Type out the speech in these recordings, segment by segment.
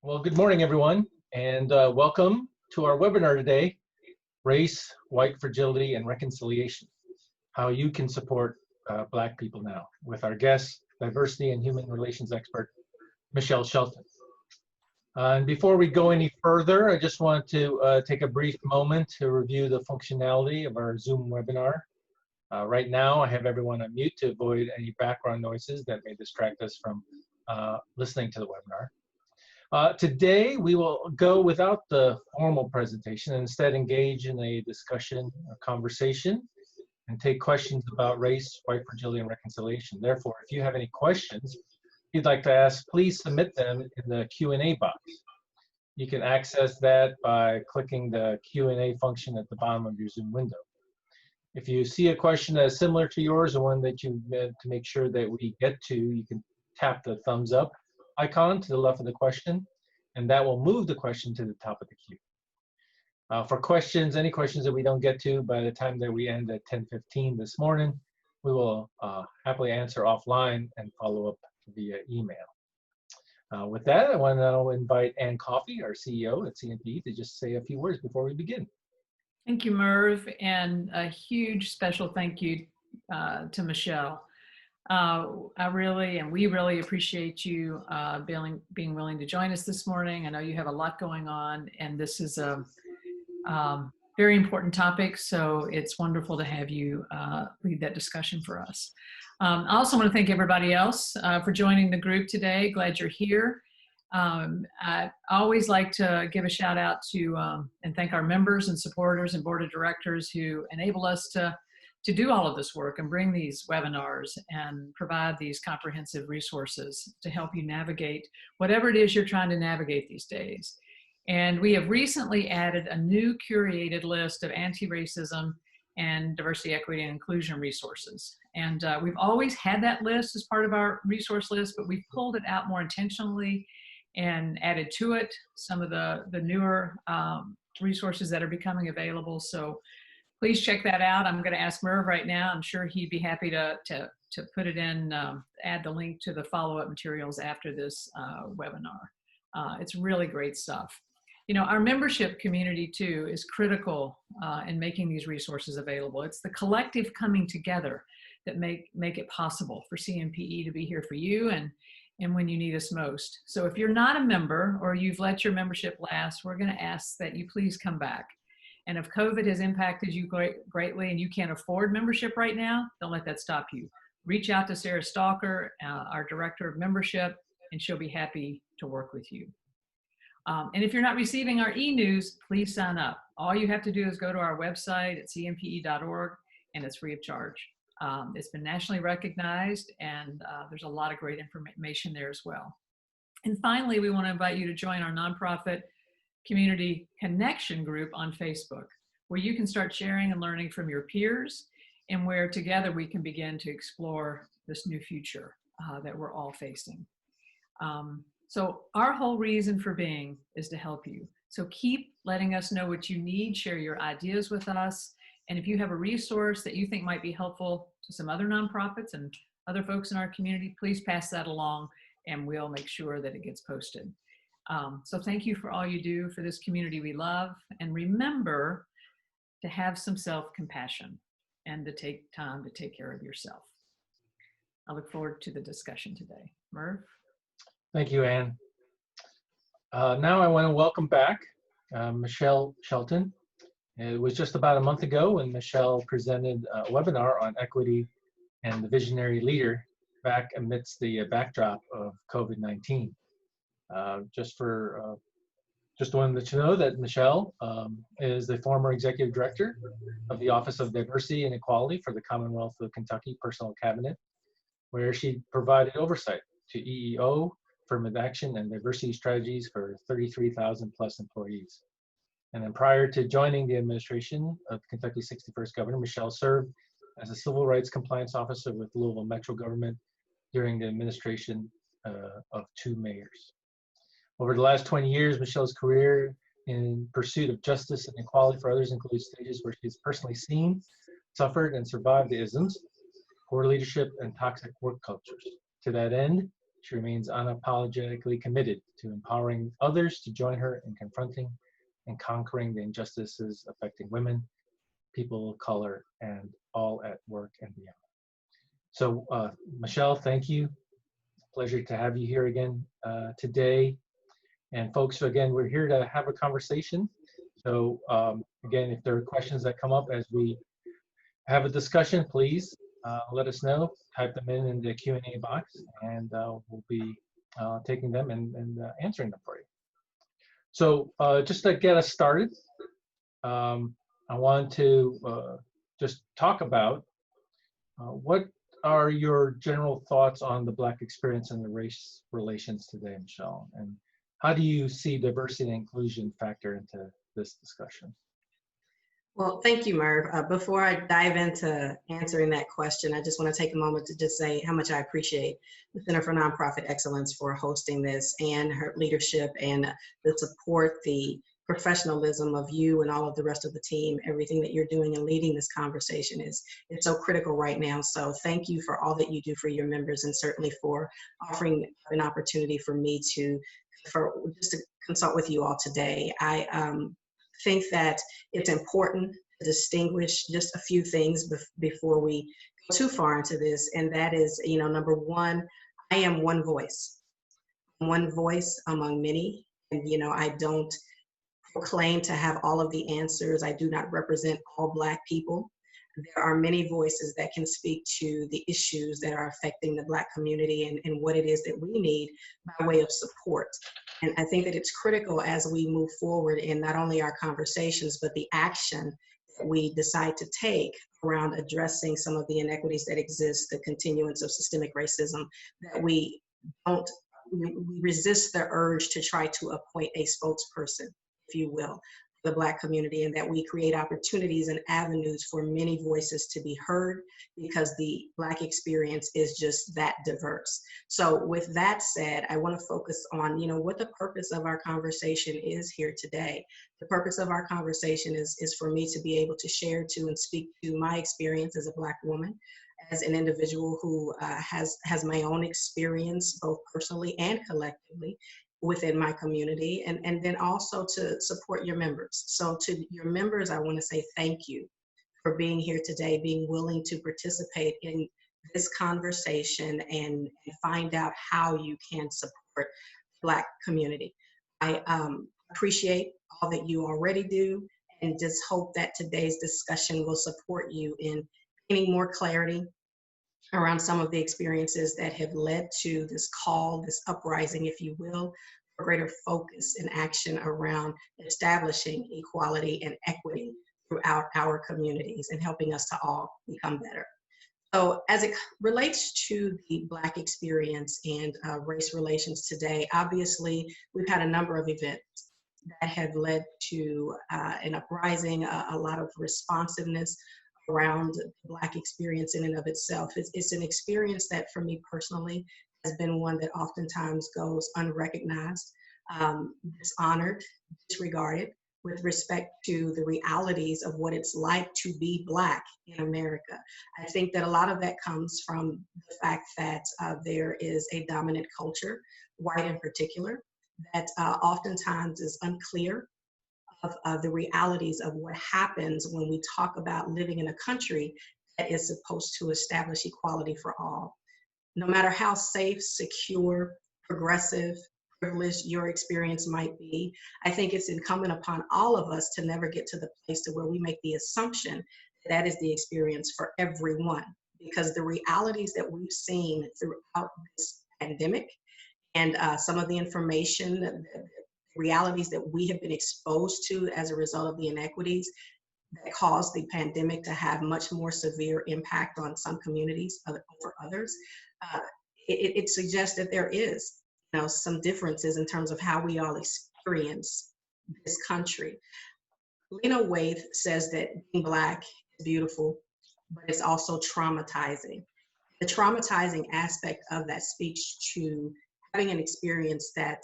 Well, good morning, everyone, and welcome to our webinar today, Race, White Fragility, and Reconciliation, How You Can Support Black People Now, with our guest, Diversity and Human Relations expert, Michele Shelton. And before we go any further, I just want to take a brief moment to review the functionality of our Zoom webinar. Right now, I have everyone on mute to avoid any background noises that may distract us from listening to the webinar. Today, we will go without the formal presentation and instead engage in a discussion, a conversation, and take questions about race, white fragility, and reconciliation. Therefore, if you have any questions you'd like to ask, please submit them in the Q&A box. You can access that by clicking the Q&A function at the bottom of your Zoom window. If you see a question that is similar to yours or one that you meant to make sure that we get to, you can tap the thumbs up icon to the left of the question, and that will move the question to the top of the queue. For questions, any questions that we don't get to by the time that we end at 10:15 this morning, we will happily answer offline and follow up via email. With that, I want to now invite Ann Coffey, our CEO at CNP, to just say a few words before we begin. Thank you, Merv, and a huge special thank you to Michele. We really appreciate you being willing to join us this morning. I know you have a lot going on, and this is a very important topic, so it's wonderful to have you lead that discussion for us. I also want to thank everybody else for joining the group today. Glad you're here. I always like to give a shout out to and thank our members and supporters and board of directors who enable us to do all of this work and bring these webinars and provide these comprehensive resources to help you navigate whatever it is you're trying to navigate these days. And we have recently added a new curated list of anti-racism and diversity, equity, and inclusion resources. And we've always had that list as part of our resource list, but we've pulled it out more intentionally and added to it some of the newer resources that are becoming available. So please check that out. I'm going to ask Merv right now. I'm sure he'd be happy to put it in, add the link to the follow-up materials after this webinar. It's really great stuff. You know, our membership community too is critical in making these resources available. It's the collective coming together that make it possible for CNPE to be here for you and when you need us most. So if you're not a member or you've let your membership lapse, we're going to ask that you please come back. And if COVID has impacted you greatly and you can't afford membership right now, don't let that stop you. Reach out to Sarah Stalker, our Director of Membership, and she'll be happy to work with you. And if you're not receiving our e-news, please sign up. All you have to do is go to our website at cnpe.org, and it's free of charge. It's been nationally recognized, and there's a lot of great information there as well. And finally, we want to invite you to join our nonprofit community connection group on Facebook, where you can start sharing and learning from your peers, and where together we can begin to explore this new future that we're all facing. So our whole reason for being is to help you. So keep letting us know what you need, share your ideas with us. And if you have a resource that you think might be helpful to some other nonprofits and other folks in our community, please pass that along and we'll make sure that it gets posted. So thank you for all you do for this community we love. And remember to have some self-compassion and to take time to take care of yourself. I look forward to the discussion today. Merv? Thank you, Ann. Now I want to welcome back Michele Shelton. It was just about a month ago when Michele presented a webinar on equity and the visionary leader back amidst the backdrop of COVID-19. Just wanted to know that Michele is the former executive director of the Office of Diversity and Equality for the Commonwealth of Kentucky Personal Cabinet, where she provided oversight to EEO, affirmative action, and diversity strategies for 33,000 plus employees. And then prior to joining the administration of Kentucky's 61st governor, Michele served as a civil rights compliance officer with Louisville Metro government during the administration of 2 mayors. Over the last 20 years, Michele's career in pursuit of justice and equality for others includes stages where she's personally seen, suffered, and survived the isms, poor leadership, and toxic work cultures. To that end, She remains unapologetically committed to empowering others to join her in confronting and conquering the injustices affecting women, people of color, and all at work and beyond. So, Michele, thank you. Pleasure to have you here again today. And folks, again, we're here to have a conversation. So again, if there are questions that come up as we have a discussion, please let us know. Type them in the Q&A box, and we'll be taking them and answering them for you. So just to get us started, I want to just talk about what are your general thoughts on the Black experience and the race relations today, Michele? And how do you see diversity and inclusion factor into this discussion? Well, thank you, Merv. Before I dive into answering that question, I just want to take a moment to just say how much I appreciate the Center for Nonprofit Excellence for hosting this, and her leadership and the support, the professionalism of you and all of the rest of the team. Everything that you're doing and leading this conversation it's so critical right now. So thank you for all that you do for your members, and certainly for offering an opportunity for me to consult with you all today. I think that it's important to distinguish just a few things before we go too far into this, and that is, number one, I am one voice among many, and I don't proclaim to have all of the answers. I do not represent all Black people. There are many voices that can speak to the issues that are affecting the Black community and what it is that we need by way of support. And I think that it's critical as we move forward in not only our conversations, but the action that we decide to take around addressing some of the inequities that exist, the continuance of systemic racism, that we resist the urge to try to appoint a spokesperson, if you will, the Black community, and that we create opportunities and avenues for many voices to be heard, because the Black experience is just that diverse. So with that said, I want to focus on, what the purpose of our conversation is here today. The purpose of our conversation is for me to be able to share to and speak to my experience as a Black woman, as an individual who has my own experience, both personally and collectively, within my community, and then also to support your members. So to your members, I want to say thank you for being here today, being willing to participate in this conversation and find out how you can support the Black community. I appreciate all that you already do, and just hope that today's discussion will support you in gaining more clarity around some of the experiences that have led to this call, this uprising, if you will, for greater focus and action around establishing equality and equity throughout our communities and helping us to all become better. So as it relates to the Black experience and race relations today, obviously we've had a number of events that have led to an uprising, a lot of responsiveness around the Black experience in and of itself. It's an experience that for me personally has been one that oftentimes goes unrecognized, dishonored, disregarded with respect to the realities of what it's like to be Black in America. I think that a lot of that comes from the fact that there is a dominant culture, white in particular, that oftentimes is unclear of the realities of what happens when we talk about living in a country that is supposed to establish equality for all. No matter how safe, secure, progressive, privileged your experience might be, I think it's incumbent upon all of us to never get to the place to where we make the assumption that that is the experience for everyone, because the realities that we've seen throughout this pandemic and some of the information, the realities that we have been exposed to as a result of the inequities that caused the pandemic to have much more severe impact on some communities over others, it suggests that there is, some differences in terms of how we all experience this country. Lena Waithe says that being Black is beautiful, but it's also traumatizing. The traumatizing aspect of that speaks to having an experience that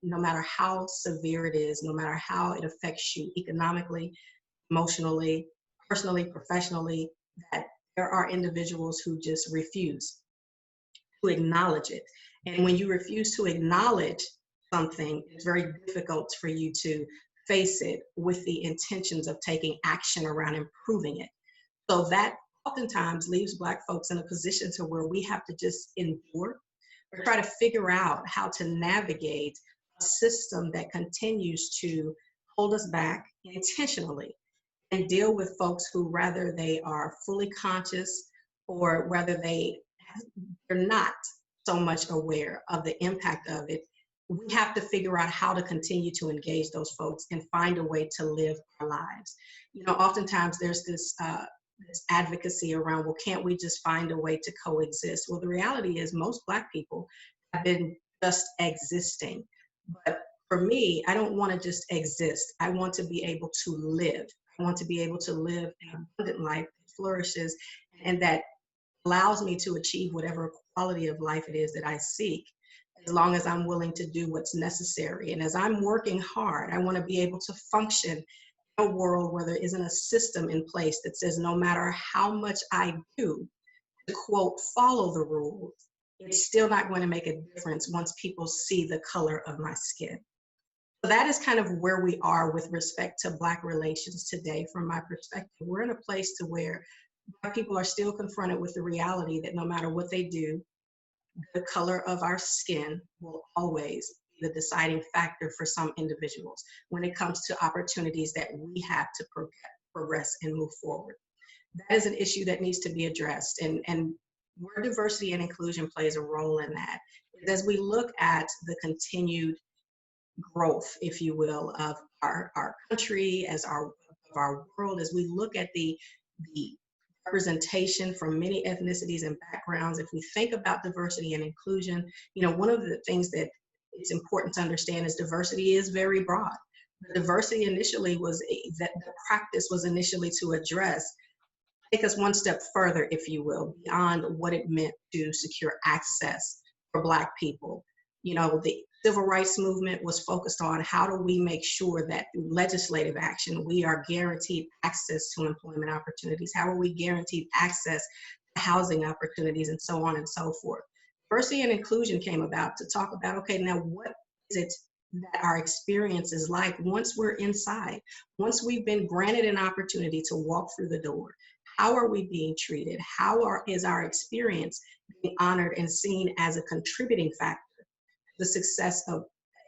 no matter how severe it is, no matter how it affects you economically, emotionally, personally, professionally, that there are individuals who just refuse to acknowledge it And when you refuse to acknowledge something, it's very difficult for you to face it with the intentions of taking action around improving it. So that oftentimes leaves Black folks in a position to where we have to just endure or try to figure out how to navigate a system that continues to hold us back intentionally and deal with folks who, rather they are fully conscious or whether they're not so much aware of the impact of it. We have to figure out how to continue to engage those folks and find a way to live our lives. You know, oftentimes there's this advocacy around, well, can't we just find a way to coexist? Well, the reality is most Black people have been just existing. But for me, I don't want to just exist. I want to be able to live. I want to be able to live an abundant life that flourishes and that allows me to achieve whatever quality of life it is that I seek, as long as I'm willing to do what's necessary. And as I'm working hard, I want to be able to function in a world where there isn't a system in place that says no matter how much I do to, quote, follow the rules, it's still not going to make a difference once people see the color of my skin. So that is kind of where we are with respect to Black relations today. From my perspective, we're in a place to where Black people are still confronted with the reality that no matter what they do, the color of our skin will always be the deciding factor for some individuals when it comes to opportunities that we have to progress and move forward. That is an issue that needs to be addressed, and where diversity and inclusion plays a role in that is as we look at the continued growth, if you will, of our country, of our world, as we look at the representation from many ethnicities and backgrounds. If we think about diversity and inclusion, you know, one of the things that it's important to understand is diversity is very broad. The diversity initially that the practice was initially to address, take us one step further, if you will, beyond what it meant to secure access for Black people. You know, the civil rights movement was focused on how do we make sure that through legislative action, we are guaranteed access to employment opportunities? How are we guaranteed access to housing opportunities, and so on and so forth? Diversity and inclusion came about to talk about, okay, now what is it that our experience is like once we're inside, once we've been granted an opportunity to walk through the door? How are we being treated? Is our experience being honored and seen as a contributing factor the success of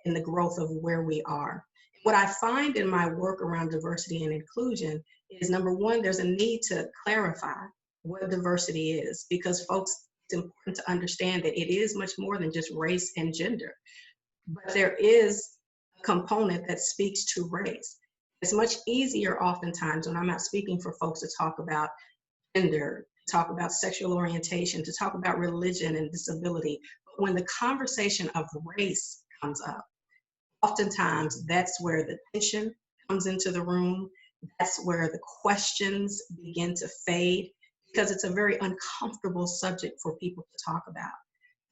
and the growth of where we are? What I find in my work around diversity and inclusion is, number one, there's a need to clarify what diversity is, because folks, it's important to understand that it is much more than just race and gender. But there is a component that speaks to race. It's much easier oftentimes when I'm not speaking for folks to talk about gender, to talk about sexual orientation, to talk about religion and disability. When the conversation of race comes up, oftentimes that's where the tension comes into the room. That's where the questions begin to fade, because it's a very uncomfortable subject for people to talk about.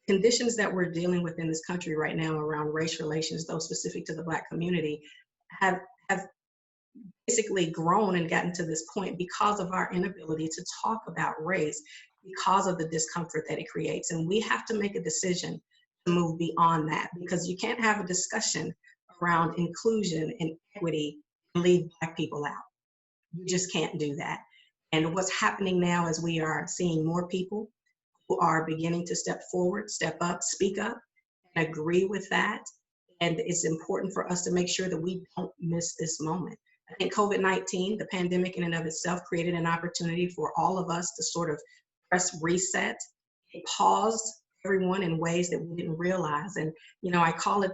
Conditions that we're dealing with in this country right now around race relations, those specific to the Black community, have basically grown and gotten to this point because of our inability to talk about race, because of the discomfort that it creates. And we have to make a decision to move beyond that, because you can't have a discussion around inclusion and equity and leave Black people out. You just can't do that. And what's happening now is we are seeing more people who are beginning to step forward, step up, speak up, and agree with that. And it's important for us to make sure that we don't miss this moment. I think COVID-19, the pandemic in and of itself, created an opportunity for all of us to sort of press reset. It paused everyone in ways that we didn't realize. And, you know, I call it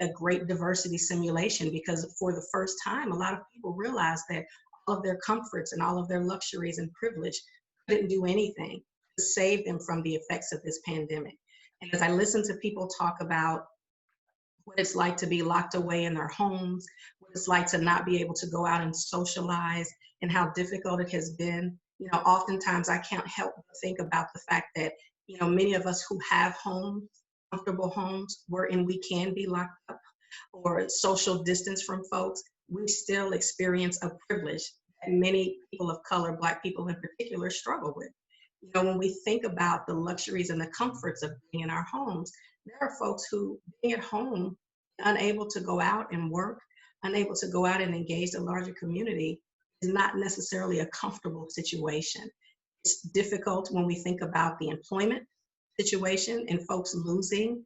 a great diversity simulation, because for the first time, a lot of people realized that all of their comforts and all of their luxuries and privilege couldn't do anything to save them from the effects of this pandemic. And as I listen to people talk about what it's like to be locked away in their homes, what it's like to not be able to go out and socialize, and how difficult it has been, you know, oftentimes I can't help but think about the fact that, you know, many of us who have homes, comfortable homes, wherein we can be locked up or social distance from folks, we still experience a privilege that many people of color, Black people in particular, struggle with. You know, when we think about the luxuries and the comforts of being in our homes, there are folks who being at home, unable to go out and work, unable to go out and engage the larger community, is not necessarily a comfortable situation. It's difficult when we think about the employment situation and folks losing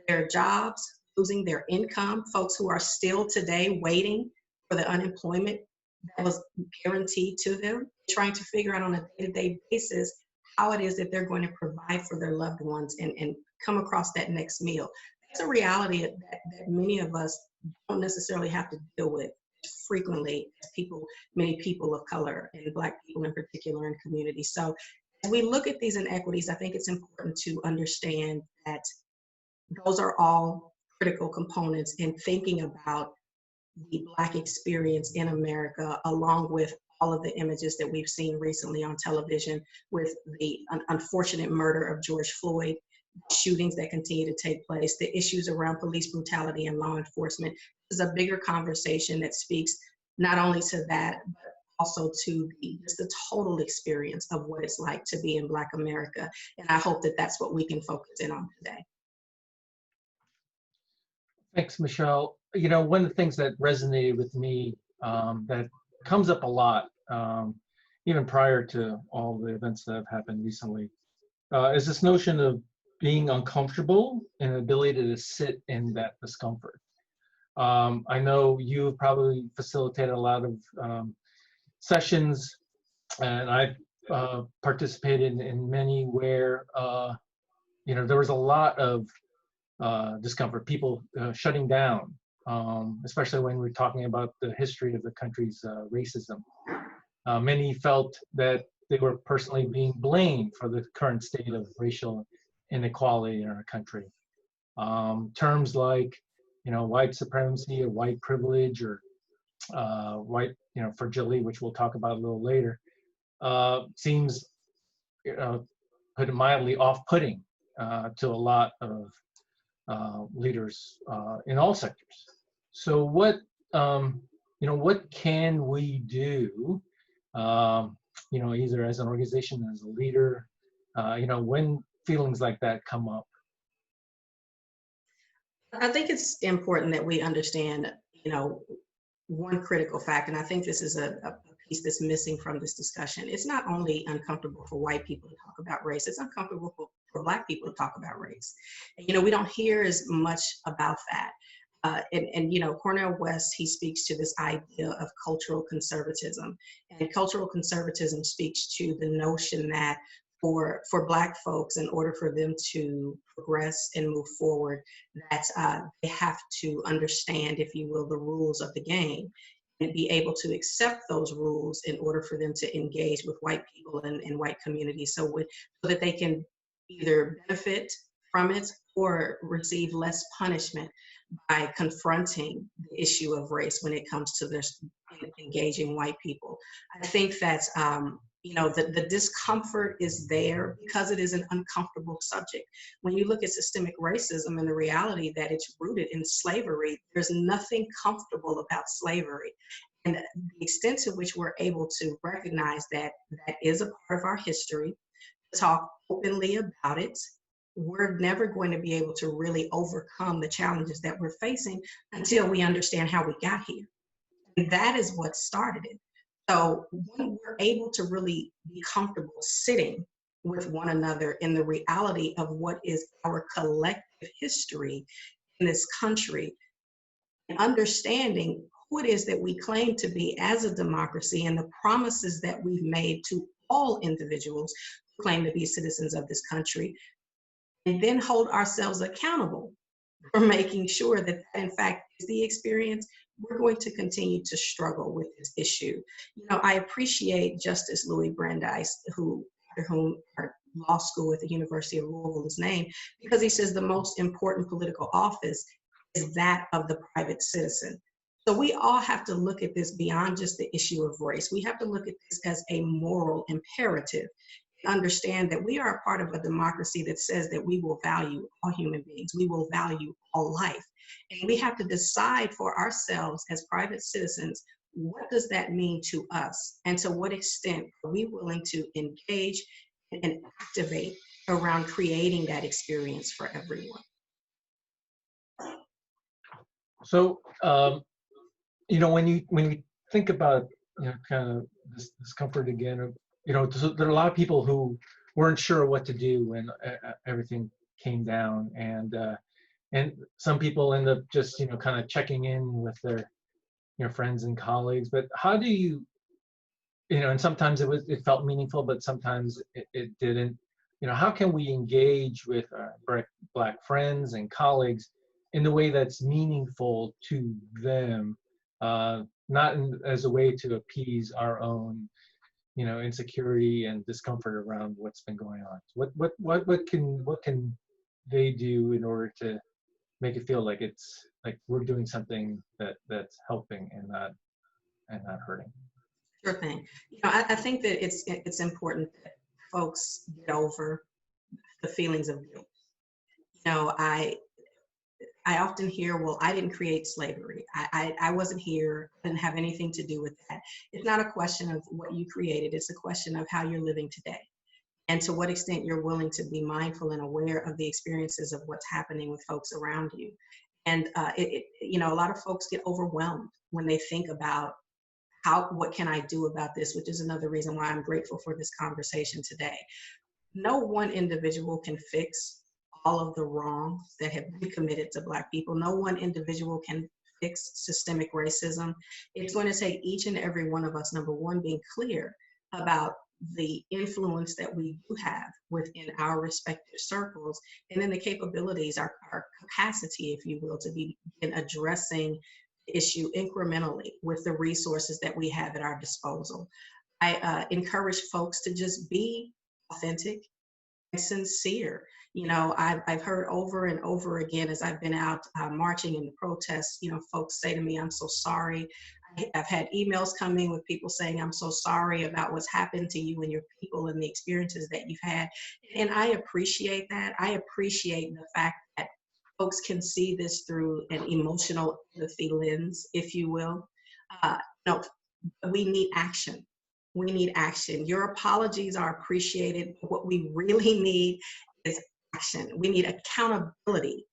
their jobs, losing their income, folks who are still today waiting for the unemployment that was guaranteed to them, trying to figure out on a day-to-day basis how it is that they're going to provide for their loved ones and come across that next meal. That's a reality that many of us don't necessarily have to deal with frequently as people, many people of color and Black people in particular in communities. So as we look at these inequities, I think it's important to understand that those are all critical components in thinking about the Black experience in America, along with all of the images that we've seen recently on television with the unfortunate murder of George Floyd, shootings that continue to take place, the issues around police brutality and law enforcement. This is a bigger conversation that speaks not only to that, but also to just the total experience of what it's like to be in Black America. And I hope that that's what we can focus in on today. Thanks, Michelle. You know, one of the things that resonated with me that comes up a lot, even prior to all the events that have happened recently, is this notion of being uncomfortable and the ability to sit in that discomfort. I know you've probably facilitated a lot of sessions, and I've participated in many where, you know, there was a lot of discomfort, people shutting down, especially when we're talking about the history of the country's racism. Many felt that they were personally being blamed for the current state of racial inequality in our country. Terms like, you know, white supremacy or white privilege or white, you know, fragility, which we'll talk about a little later, seems, you know, put it mildly, off-putting to a lot of leaders in all sectors. So what, you know, what can we do, you know, either as an organization, as a leader, you know, when feelings like that come up? I think it's important that we understand, you know, one critical fact, and I think this is a piece that's missing from this discussion. It's not only uncomfortable for white people to talk about race, it's uncomfortable for Black people to talk about race. And, you know, we don't hear as much about that. And, you know, Cornel West, he speaks to this idea of cultural conservatism. And cultural conservatism speaks to the notion that for Black folks, in order for them to progress and move forward, that they have to understand, if you will, the rules of the game and be able to accept those rules in order for them to engage with white people and white communities, so that they can either benefit from it or receive less punishment by confronting the issue of race when it comes to their engaging white people. I think that you know, the discomfort is there because it is an uncomfortable subject. When you look at systemic racism and the reality that it's rooted in slavery, there's nothing comfortable about slavery. And the extent to which we're able to recognize that that is a part of our history, talk openly about it, we're never going to be able to really overcome the challenges that we're facing until we understand how we got here. And that is what started it. So when we're able to really be comfortable sitting with one another in the reality of what is our collective history in this country, and understanding who it is that we claim to be as a democracy and the promises that we've made to all individuals who claim to be citizens of this country, and then hold ourselves accountable for making sure that in fact is the experience, we're going to continue to struggle with this issue. You know, I appreciate Justice Louis Brandeis, after whom our law school at the University of Louisville is named, because he says the most important political office is that of the private citizen. So we all have to look at this beyond just the issue of race. We have to look at this as a moral imperative. Understand that we are a part of a democracy that says that we will value all human beings, we will value all life. And we have to decide for ourselves as private citizens, what does that mean to us? And to what extent are we willing to engage and activate around creating that experience for everyone. So, when you think about, kind of this discomfort again, there are a lot of people who weren't sure what to do when everything came down, and some people end up just, kind of checking in with their, friends and colleagues. But how do you, and sometimes it felt meaningful, but sometimes it didn't. How can we engage with our Black friends and colleagues in the way that's meaningful to them, not as a way to appease our own, insecurity and discomfort around what's been going on? What can they do in order to make it feel like it's like we're doing something that's helping and not hurting? Sure thing. I think that it's important that folks get over the feelings of guilt. I often hear, well, I didn't create slavery. I wasn't here. I didn't have anything to do with that. It's not a question of what you created. It's a question of how you're living today, and to what extent you're willing to be mindful and aware of the experiences of what's happening with folks around you. And a lot of folks get overwhelmed when they think about what can I do about this, which is another reason why I'm grateful for this conversation today. No one individual can fix all of the wrongs that have been committed to Black people. No one individual can fix systemic racism. It's going to take each and every one of us, number one, being clear about the influence that we do have within our respective circles, and then the capabilities, our capacity, if you will, to begin addressing the issue incrementally with the resources that we have at our disposal. I encourage folks to just be authentic and sincere. I've heard over and over again as I've been out marching in the protests, folks say to me, I'm so sorry. I've had emails coming with people saying, I'm so sorry about what's happened to you and your people and the experiences that you've had. And I appreciate that. I appreciate the fact that folks can see this through an emotional empathy lens, if you will. No, we need action. We need action. Your apologies are appreciated. What we really need is action. We need accountability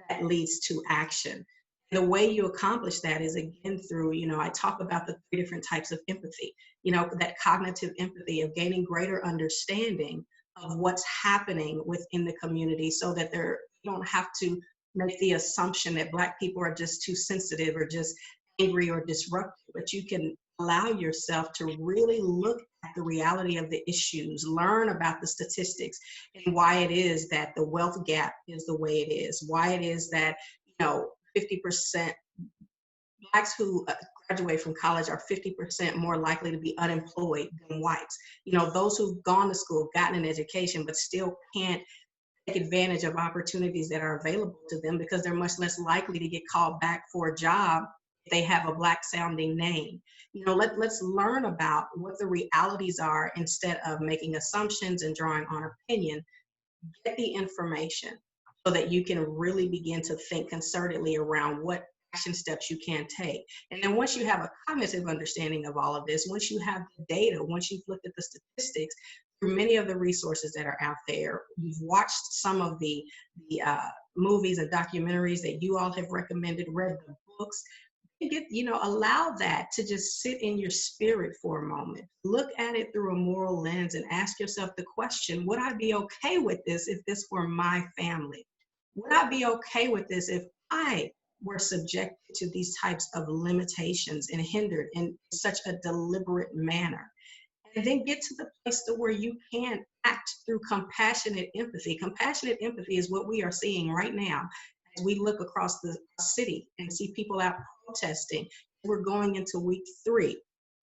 that leads to action. The way you accomplish that is, again, through, I talk about the 3 different types of empathy, that cognitive empathy of gaining greater understanding of what's happening within the community, so that you don't have to make the assumption that Black people are just too sensitive or just angry or disruptive, but you can allow yourself to really look at the reality of the issues, learn about the statistics and why it is that the wealth gap is the way it is, why it is that, 50% Blacks who graduate from college are 50% more likely to be unemployed than whites. Those who've gone to school, gotten an education, but still can't take advantage of opportunities that are available to them because they're much less likely to get called back for a job if they have a Black sounding name. Let's learn about what the realities are instead of making assumptions and drawing on opinion. Get the information so that you can really begin to think concertedly around what action steps you can take. And then once you have a cognitive understanding of all of this, once you have the data, once you've looked at the statistics, through many of the resources that are out there, you've watched some of the movies and documentaries that you all have recommended, read the books, allow that to just sit in your spirit for a moment. Look at it through a moral lens and ask yourself the question, would I be okay with this if this were my family? Would I be okay with this if I were subjected to these types of limitations and hindered in such a deliberate manner? And then get to the place to where you can act through compassionate empathy. Compassionate empathy is what we are seeing right now as we look across the city and see people out protesting. We're going into week 3.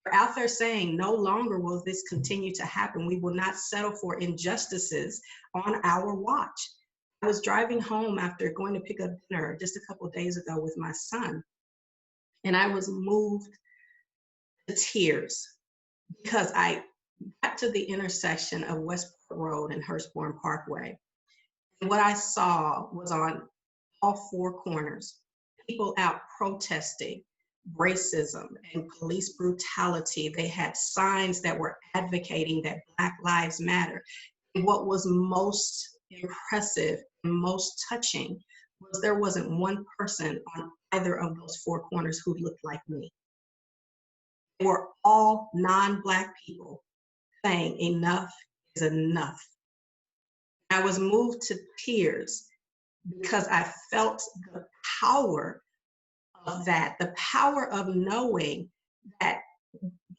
We're out there saying no longer will this continue to happen. We will not settle for injustices on our watch. I was driving home after going to pick up dinner just a couple of days ago with my son, and I was moved to tears because I got to the intersection of Westport Road and Hurstbourne Parkway. And what I saw was on all 4 corners, people out protesting racism and police brutality. They had signs that were advocating that Black Lives Matter. And what was most impressive and most touching was there wasn't one person on either of those four corners who looked like me. They were all non-Black people saying enough is enough. I was moved to tears because I felt the power of that, the power of knowing that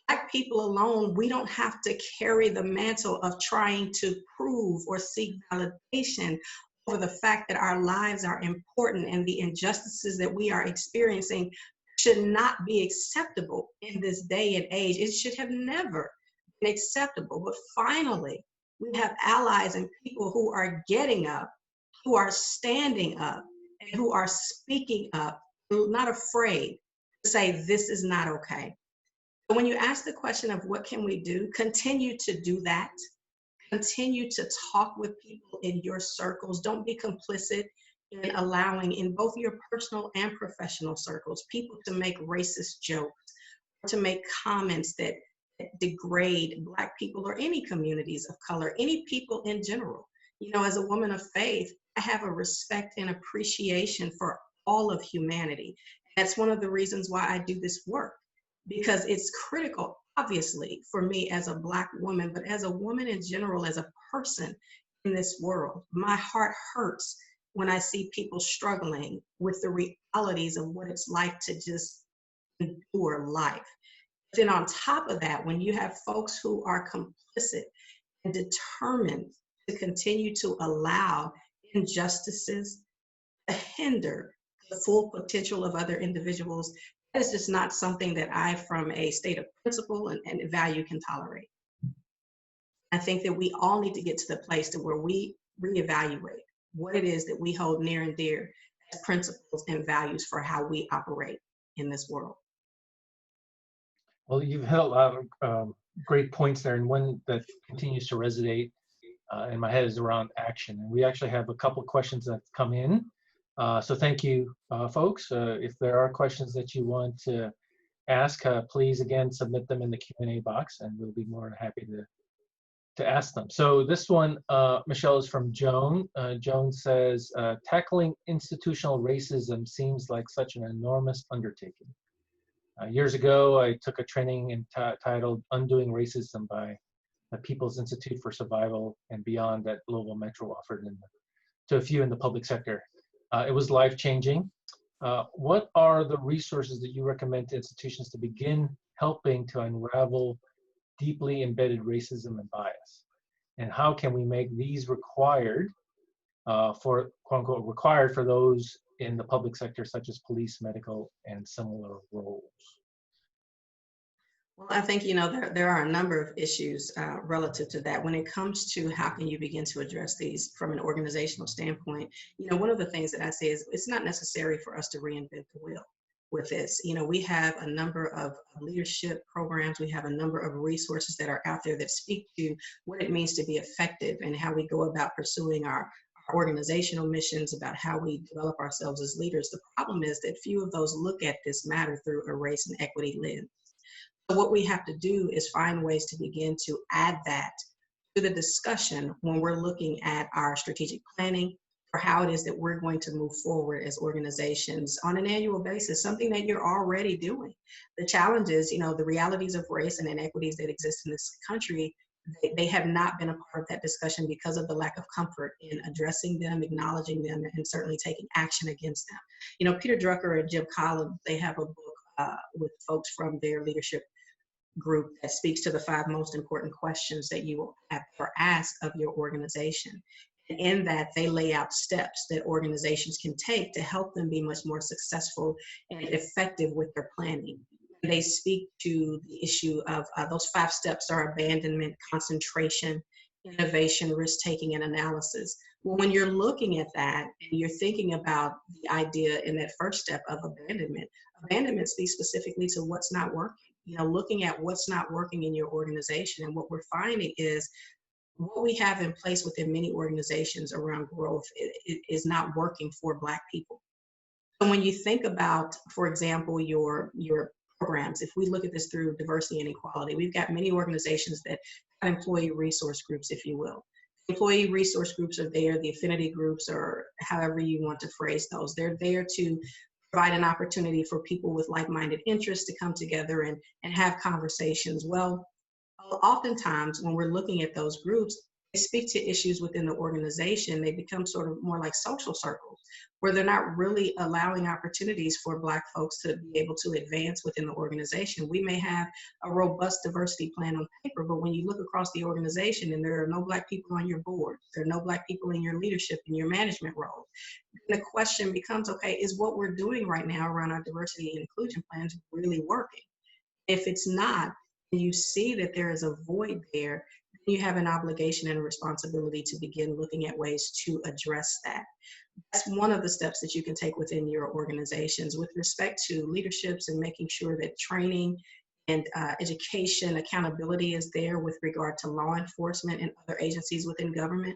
Black people alone, we don't have to carry the mantle of trying to prove or seek validation over the fact that our lives are important and the injustices that we are experiencing should not be acceptable in this day and age. It should have never been acceptable. But finally, we have allies and people who are getting up, who are standing up, and who are speaking up, not afraid to say this is not okay. So when you ask the question of what can we do, continue to do that. Continue to talk with people in your circles. Don't be complicit in allowing, in both your personal and professional circles, people to make racist jokes, to make comments that degrade Black people or any communities of color, any people in general. You know, as a woman of faith, I have a respect and appreciation for all of humanity. That's one of the reasons why I do this work, because it's critical, obviously, for me as a Black woman, but as a woman in general, as a person in this world. My heart hurts when I see people struggling with the realities of what it's like to just endure life. Then on top of that, when you have folks who are complicit and determined to continue to allow injustices to hinder the full potential of other individuals, that is just not something that I, from a state of principle and value, can tolerate. I think that we all need to get to the place to where we reevaluate what it is that we hold near and dear as principles and values for how we operate in this world. Well, you've held a lot of great points there, and one that continues to resonate in my head is around action. And we actually have a couple of questions that come in. So thank you, folks. If there are questions that you want to ask, please, again, submit them in the Q&A box, and we'll be more than happy to ask them. So this one, Michelle, is from Joan. Joan says, tackling institutional racism seems like such an enormous undertaking. Years ago, I took a training entitled Undoing Racism by the People's Institute for Survival and Beyond that Global Metro offered to a few in the public sector. It was life-changing. What are the resources that you recommend to institutions to begin helping to unravel deeply embedded racism and bias? And how can we make these required for, quote unquote, required for those in the public sector, such as police, medical, and similar roles? Well, I think, you know, there are a number of issues relative to that. When it comes to how can you begin to address these from an organizational standpoint, you know, one of the things that I say is it's not necessary for us to reinvent the wheel with this. You know, we have a number of leadership programs. We have a number of resources that are out there that speak to what it means to be effective and how we go about pursuing our organizational missions, about how we develop ourselves as leaders. The problem is that few of those look at this matter through a race and equity lens. So what we have to do is find ways to begin to add that to the discussion when we're looking at our strategic planning for how it is that we're going to move forward as organizations on an annual basis, something that you're already doing. The challenge is, you know, the realities of race and inequities that exist in this country, they have not been a part of that discussion because of the lack of comfort in addressing them, acknowledging them, and certainly taking action against them. You know, Peter Drucker and Jim Collins, they have a book with folks from their leadership group that speaks to the 5 most important questions that you will have or ask of your organization. And in that, they lay out steps that organizations can take to help them be much more successful and effective with their planning. And they speak to the issue of those 5 steps are abandonment, concentration, innovation, risk-taking, and analysis. Well, when you're looking at that and you're thinking about the idea in that first step of abandonment speaks specifically to what's not working. You know, looking at what's not working in your organization. And what we're finding is what we have in place within many organizations around growth is not working for Black people. So when you think about, for example, your programs, if we look at this through diversity and equality, we've got many organizations that have employee resource groups, if you will. Employee resource groups are there, the affinity groups, or however you want to phrase those. They're there to provide an opportunity for people with like-minded interests to come together and have conversations. Well, oftentimes when we're looking at those groups, they speak to issues within the organization. They become sort of more like social circles where they're not really allowing opportunities for Black folks to be able to advance within the organization. We may have a robust diversity plan on paper, but when you look across the organization and there are no Black people on your board, there are no Black people in your leadership and your management roles, the question becomes, okay, is what we're doing right now around our diversity and inclusion plans really working? If it's not, and you see that there is a void there, then you have an obligation and a responsibility to begin looking at ways to address that. That's one of the steps that you can take within your organizations with respect to leaderships and making sure that training and education, accountability is there with regard to law enforcement and other agencies within government.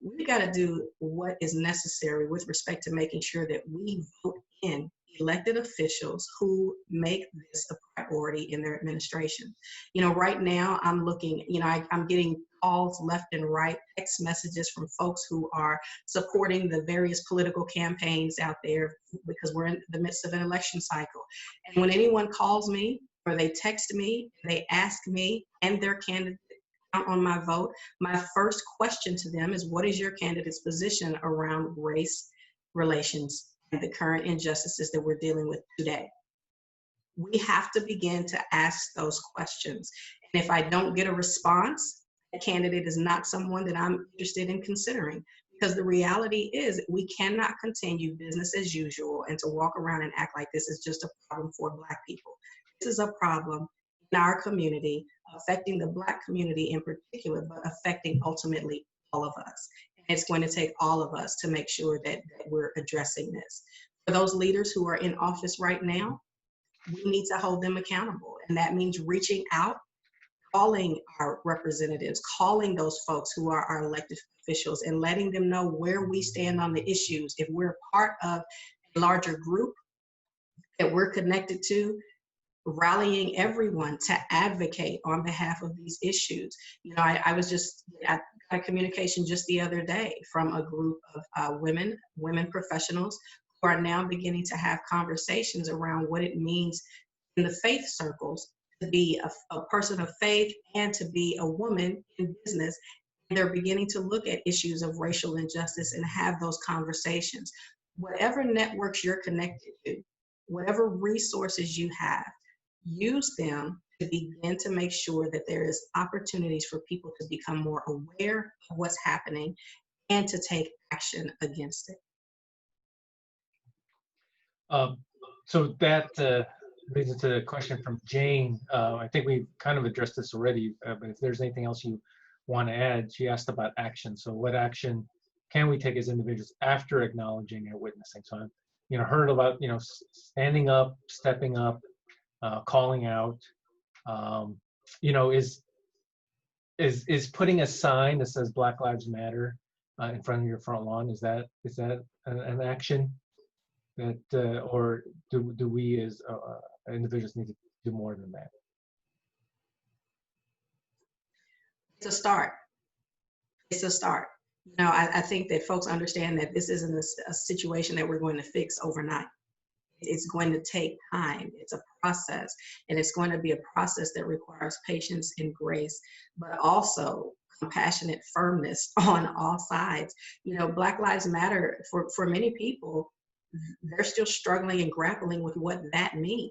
We've got to do what is necessary with respect to making sure that we vote in elected officials who make this a priority in their administration. Right now I'm looking, I'm getting calls left and right, text messages from folks who are supporting the various political campaigns out there because we're in the midst of an election cycle. And when anyone calls me or they text me, they ask me and their candidate on my vote, my first question to them is, what is your candidate's position around race relations and the current injustices that we're dealing with today? We have to begin to ask those questions. And if I don't get a response, a candidate is not someone that I'm interested in considering. Because the reality is we cannot continue business as usual and to walk around and act like this is just a problem for Black people. This is a problem in our community, affecting the Black community in particular, but affecting ultimately all of us. And it's going to take all of us to make sure that we're addressing this. For those leaders who are in office right now, we need to hold them accountable. And that means reaching out, calling our representatives, calling those folks who are our elected officials and letting them know where we stand on the issues. If we're part of a larger group that we're connected to, rallying everyone to advocate on behalf of these issues. I got a communication just the other day from a group of women professionals who are now beginning to have conversations around what it means in the faith circles to be a person of faith and to be a woman in business. And they're beginning to look at issues of racial injustice and have those conversations. Whatever networks you're connected to, whatever resources you have, use them to begin to make sure that there is opportunities for people to become more aware of what's happening and to take action against it. So that leads into a question from Jane. I think we kind of addressed this already, but if there's anything else you want to add, she asked about action. So what action can we take as individuals after acknowledging or witnessing? So I've heard about standing up, stepping up, calling out. Is putting a sign that says Black Lives Matter in front of your front lawn, is that an action that or do we as individuals need to do more than that? It's a start. It's a start. I think that folks understand that this isn't a situation that we're going to fix overnight. It's going to take time. It's a process, and it's going to be a process that requires patience and grace, but also compassionate firmness on all sides. Black Lives Matter, for many people, they're still struggling and grappling with what that means.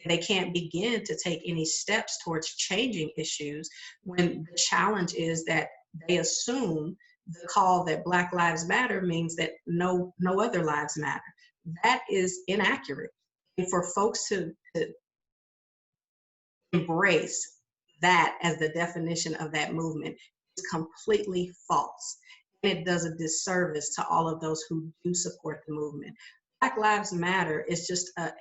They can't begin to take any steps towards changing issues when the challenge is that they assume the call that Black Lives Matter means that no other lives matter. That is inaccurate. And for folks to embrace that as the definition of that movement is completely false. And it does a disservice to all of those who do support the movement. Black Lives Matter is just a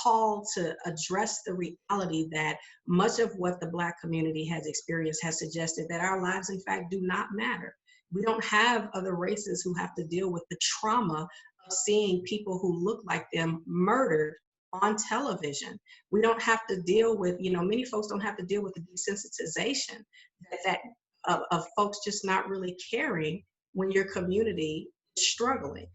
call to address the reality that much of what the Black community has experienced has suggested that our lives, in fact, do not matter. We don't have other races who have to deal with the trauma of seeing people who look like them murdered on television. We don't have to deal with, many folks don't have to deal with the desensitization of folks just not really caring when your community is struggling.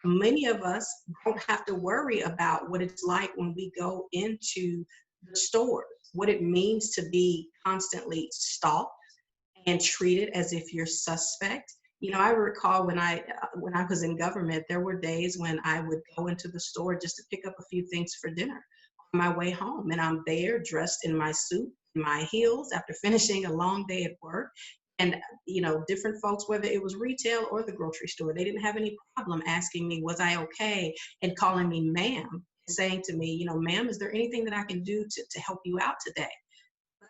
Many of us don't have to worry about what it's like when we go into the stores, what it means to be constantly stalked and treated as if you're suspect. I recall when I was in government, there were days when I would go into the store just to pick up a few things for dinner on my way home. And I'm there dressed in my suit, my heels after finishing a long day at work. And, different folks, whether it was retail or the grocery store, they didn't have any problem asking me, was I okay? And calling me ma'am, and saying to me, ma'am, is there anything that I can do to help you out today?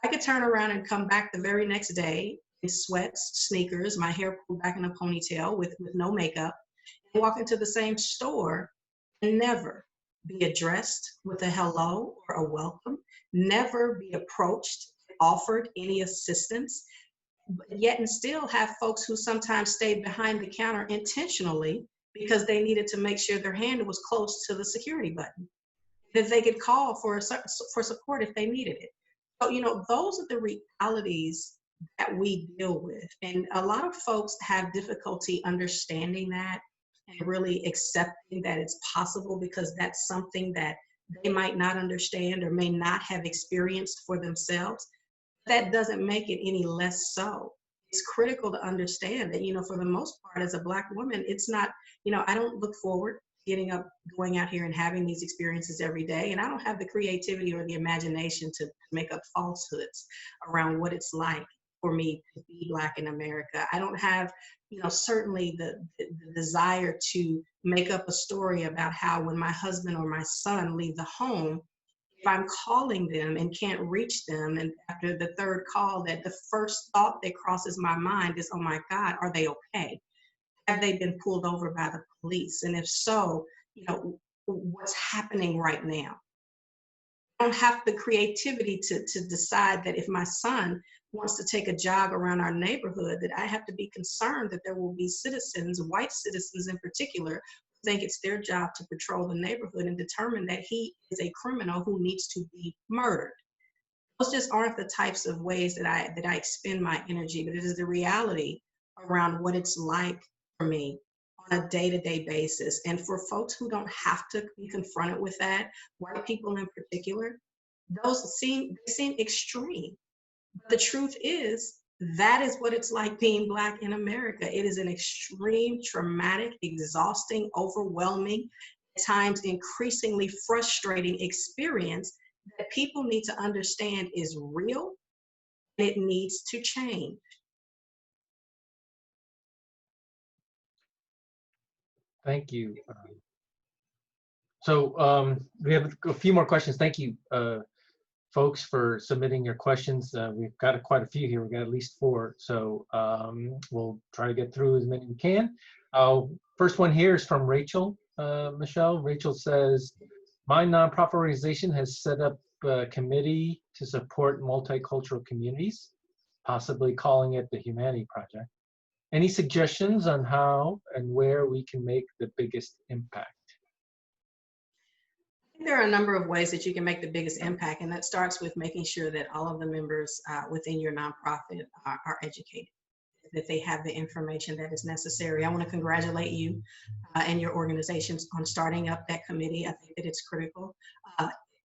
I could turn around and come back the very next day in sweats, sneakers, my hair pulled back in a ponytail with no makeup, and walk into the same store and never be addressed with a hello or a welcome, never be approached, offered any assistance, but yet and still have folks who sometimes stayed behind the counter intentionally because they needed to make sure their hand was close to the security button, that they could call for support if they needed it. So, those are the realities that we deal with. And a lot of folks have difficulty understanding that and really accepting that it's possible, because that's something that they might not understand or may not have experienced for themselves. That doesn't make it any less so. It's critical to understand that, for the most part, as a Black woman, it's not, I don't look forward to getting up, going out here and having these experiences every day. And I don't have the creativity or the imagination to make up falsehoods around what it's like for me to be Black in America. I don't have, certainly the desire to make up a story about how when my husband or my son leave the home, if I'm calling them and can't reach them, and after the third call, that the first thought that crosses my mind is, oh my God, are they okay? Have they been pulled over by the police? And if so, what's happening right now? I don't have the creativity to decide that if my son wants to take a jog around our neighborhood, that I have to be concerned that there will be citizens, white citizens in particular, think it's their job to patrol the neighborhood and determine that he is a criminal who needs to be murdered. Those just aren't the types of ways that I expend my energy, but it is the reality around what it's like for me on a day-to-day basis. And for folks who don't have to be confronted with that, white people in particular, those seem extreme. But the truth is, that is what it's like being Black in America. It is an extreme, traumatic, exhausting, overwhelming, at times increasingly frustrating experience that people need to understand is real and it needs to change. Thank you. We have a few more questions. Thank you, folks, for submitting your questions. We've got quite a few here. We've got at least 4. So we'll try to get through as many as we can. First one here is from Rachel. Michelle. Rachel says, my nonprofit organization has set up a committee to support multicultural communities, possibly calling it the Humanity Project. Any suggestions on how and where we can make the biggest impact? I think there are a number of ways that you can make the biggest impact, and that starts with making sure that all of the members within your nonprofit are educated, that they have the information that is necessary. I want to congratulate you and your organizations on starting up that committee. I think that it's critical.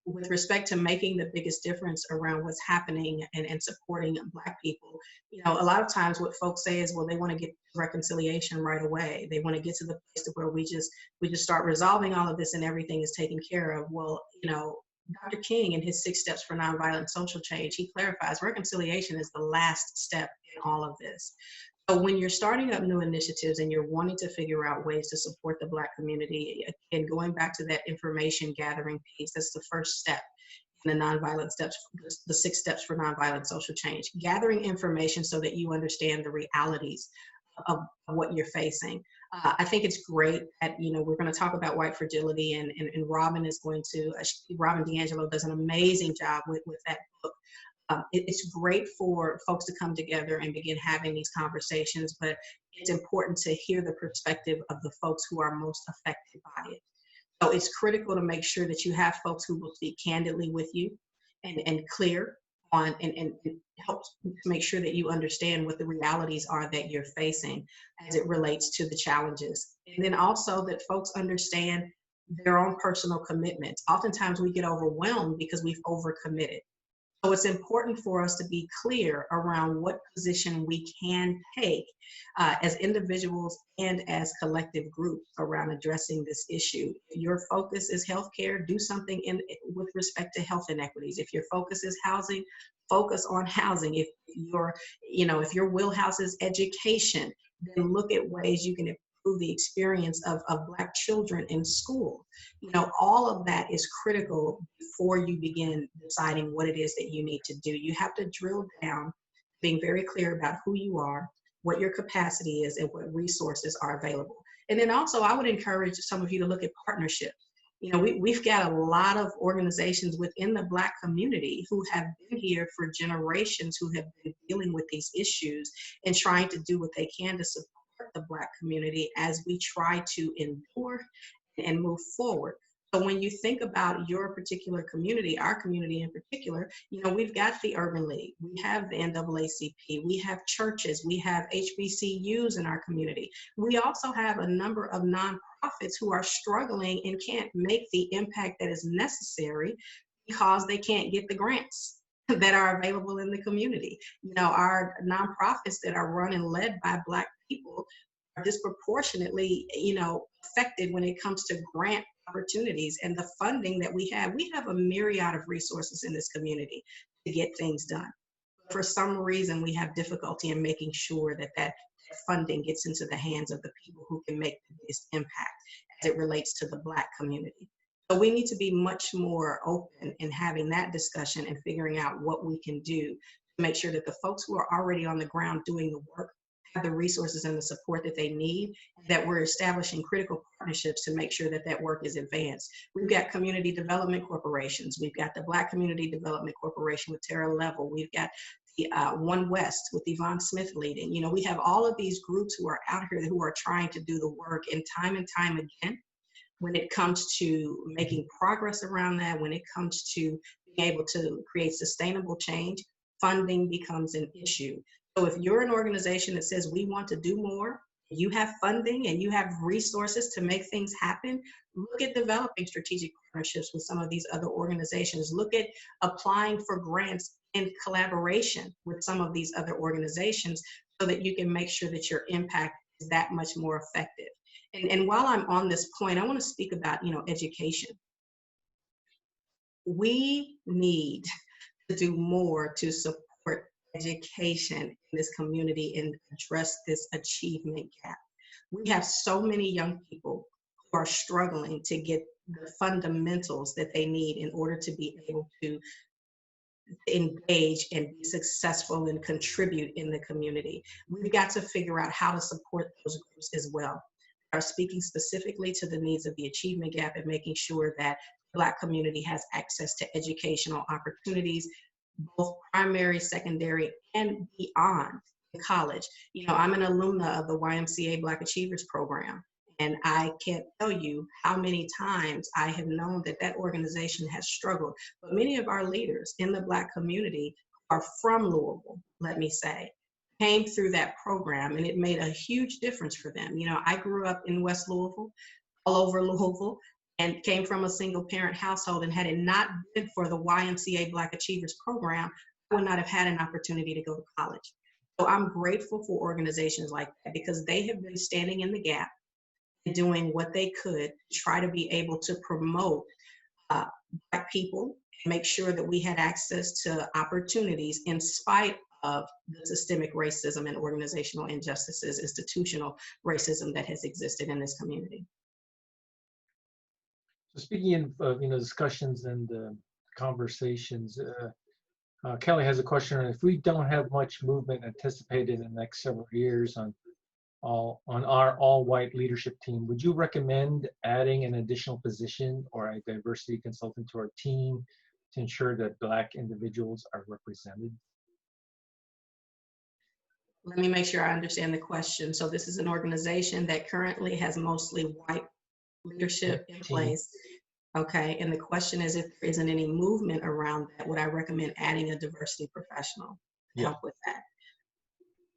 With respect to making the biggest difference around what's happening and supporting Black people, a lot of times what folks say is, well, they want to get reconciliation right away. They want to get to the place where we just start resolving all of this and everything is taken care of. Well, Dr. King in his 6 steps for nonviolent social change, he clarifies reconciliation is the last step in all of this. So when you're starting up new initiatives and you're wanting to figure out ways to support the Black community, again, going back to that information gathering piece, that's the first step in the nonviolent steps, the 6 steps for nonviolent social change. Gathering information so that you understand the realities of what you're facing. I think it's great that, we're going to talk about white fragility, and Robin is going to, Robin DiAngelo does an amazing job with that book. It's great for folks to come together and begin having these conversations, but it's important to hear the perspective of the folks who are most affected by it. So it's critical to make sure that you have folks who will speak candidly with you and clear on and help to make sure that you understand what the realities are that you're facing as it relates to the challenges. And then also that folks understand their own personal commitments. Oftentimes we get overwhelmed because we've overcommitted. So it's important for us to be clear around what position we can take as individuals and as collective groups around addressing this issue. If your focus is healthcare, do something with respect to health inequities. If your focus is housing, focus on housing. If your wheelhouse is education, then look at ways you can improve the experience of Black children in school. All of that is critical before you begin deciding what it is that you need to do. You have to drill down, being very clear about who you are, what your capacity is, and what resources are available. And then also, I would encourage some of you to look at partnerships. We've got a lot of organizations within the Black community who have been here for generations, who have been dealing with these issues and trying to do what they can to support the Black community as we try to endure and move forward. So when you think about your particular community, our community in particular, we've got the Urban League, we have the NAACP, we have churches, we have HBCUs in our community. We also have a number of nonprofits who are struggling and can't make the impact that is necessary because they can't get the grants that are available in the community. Our nonprofits that are run and led by Black people are disproportionately, affected when it comes to grant opportunities and the funding that we have. We have a myriad of resources in this community to get things done. For some reason, we have difficulty in making sure that funding gets into the hands of the people who can make the biggest impact as it relates to the Black community. So we need to be much more open in having that discussion and figuring out what we can do to make sure that the folks who are already on the ground doing the work have the resources and the support that they need, that we're establishing critical partnerships to make sure that that work is advanced. We've got community development corporations. We've got the Black Community Development Corporation with Tara Level. We've got the One West with Yvonne Smith leading. We have all of these groups who are out here who are trying to do the work, and time again, when it comes to making progress around that, when it comes to being able to create sustainable change, funding becomes an issue. So if you're an organization that says we want to do more, you have funding and you have resources to make things happen, look at developing strategic partnerships with some of these other organizations. Look at applying for grants in collaboration with some of these other organizations so that you can make sure that your impact is that much more effective. And while I'm on this point, I want to speak about, education. We need to do more to support education in this community and address this achievement gap. We have so many young people who are struggling to get the fundamentals that they need in order to be able to engage and be successful and contribute in the community. We've got to figure out how to support those groups as well. We are speaking specifically to the needs of the achievement gap and making sure that the Black community has access to educational opportunities, both primary, secondary, and beyond college. I'm an alumna of the YMCA Black Achievers Program, and I can't tell you how many times I have known that organization has struggled. But many of our leaders in the Black community are from Louisville, let me say, came through that program, and it made a huge difference for them. I grew up in West Louisville, all over Louisville, and came from a single parent household, and had it not been for the YMCA Black Achievers Program, I would not have had an opportunity to go to college. So I'm grateful for organizations like that because they have been standing in the gap and doing what they could to try to be able to promote Black people and make sure that we had access to opportunities in spite of the systemic racism and organizational injustices, institutional racism that has existed in this community. So speaking of discussions and conversations, Kelly has a question. If we don't have much movement anticipated in the next several years on our all-white leadership team, would you recommend adding an additional position or a diversity consultant to our team to ensure that Black individuals are represented? Let me make sure I understand the question. So this is an organization that currently has mostly white leadership in place. Okay, and the question is, if there isn't any movement around that, would I recommend adding a diversity professional to help with that?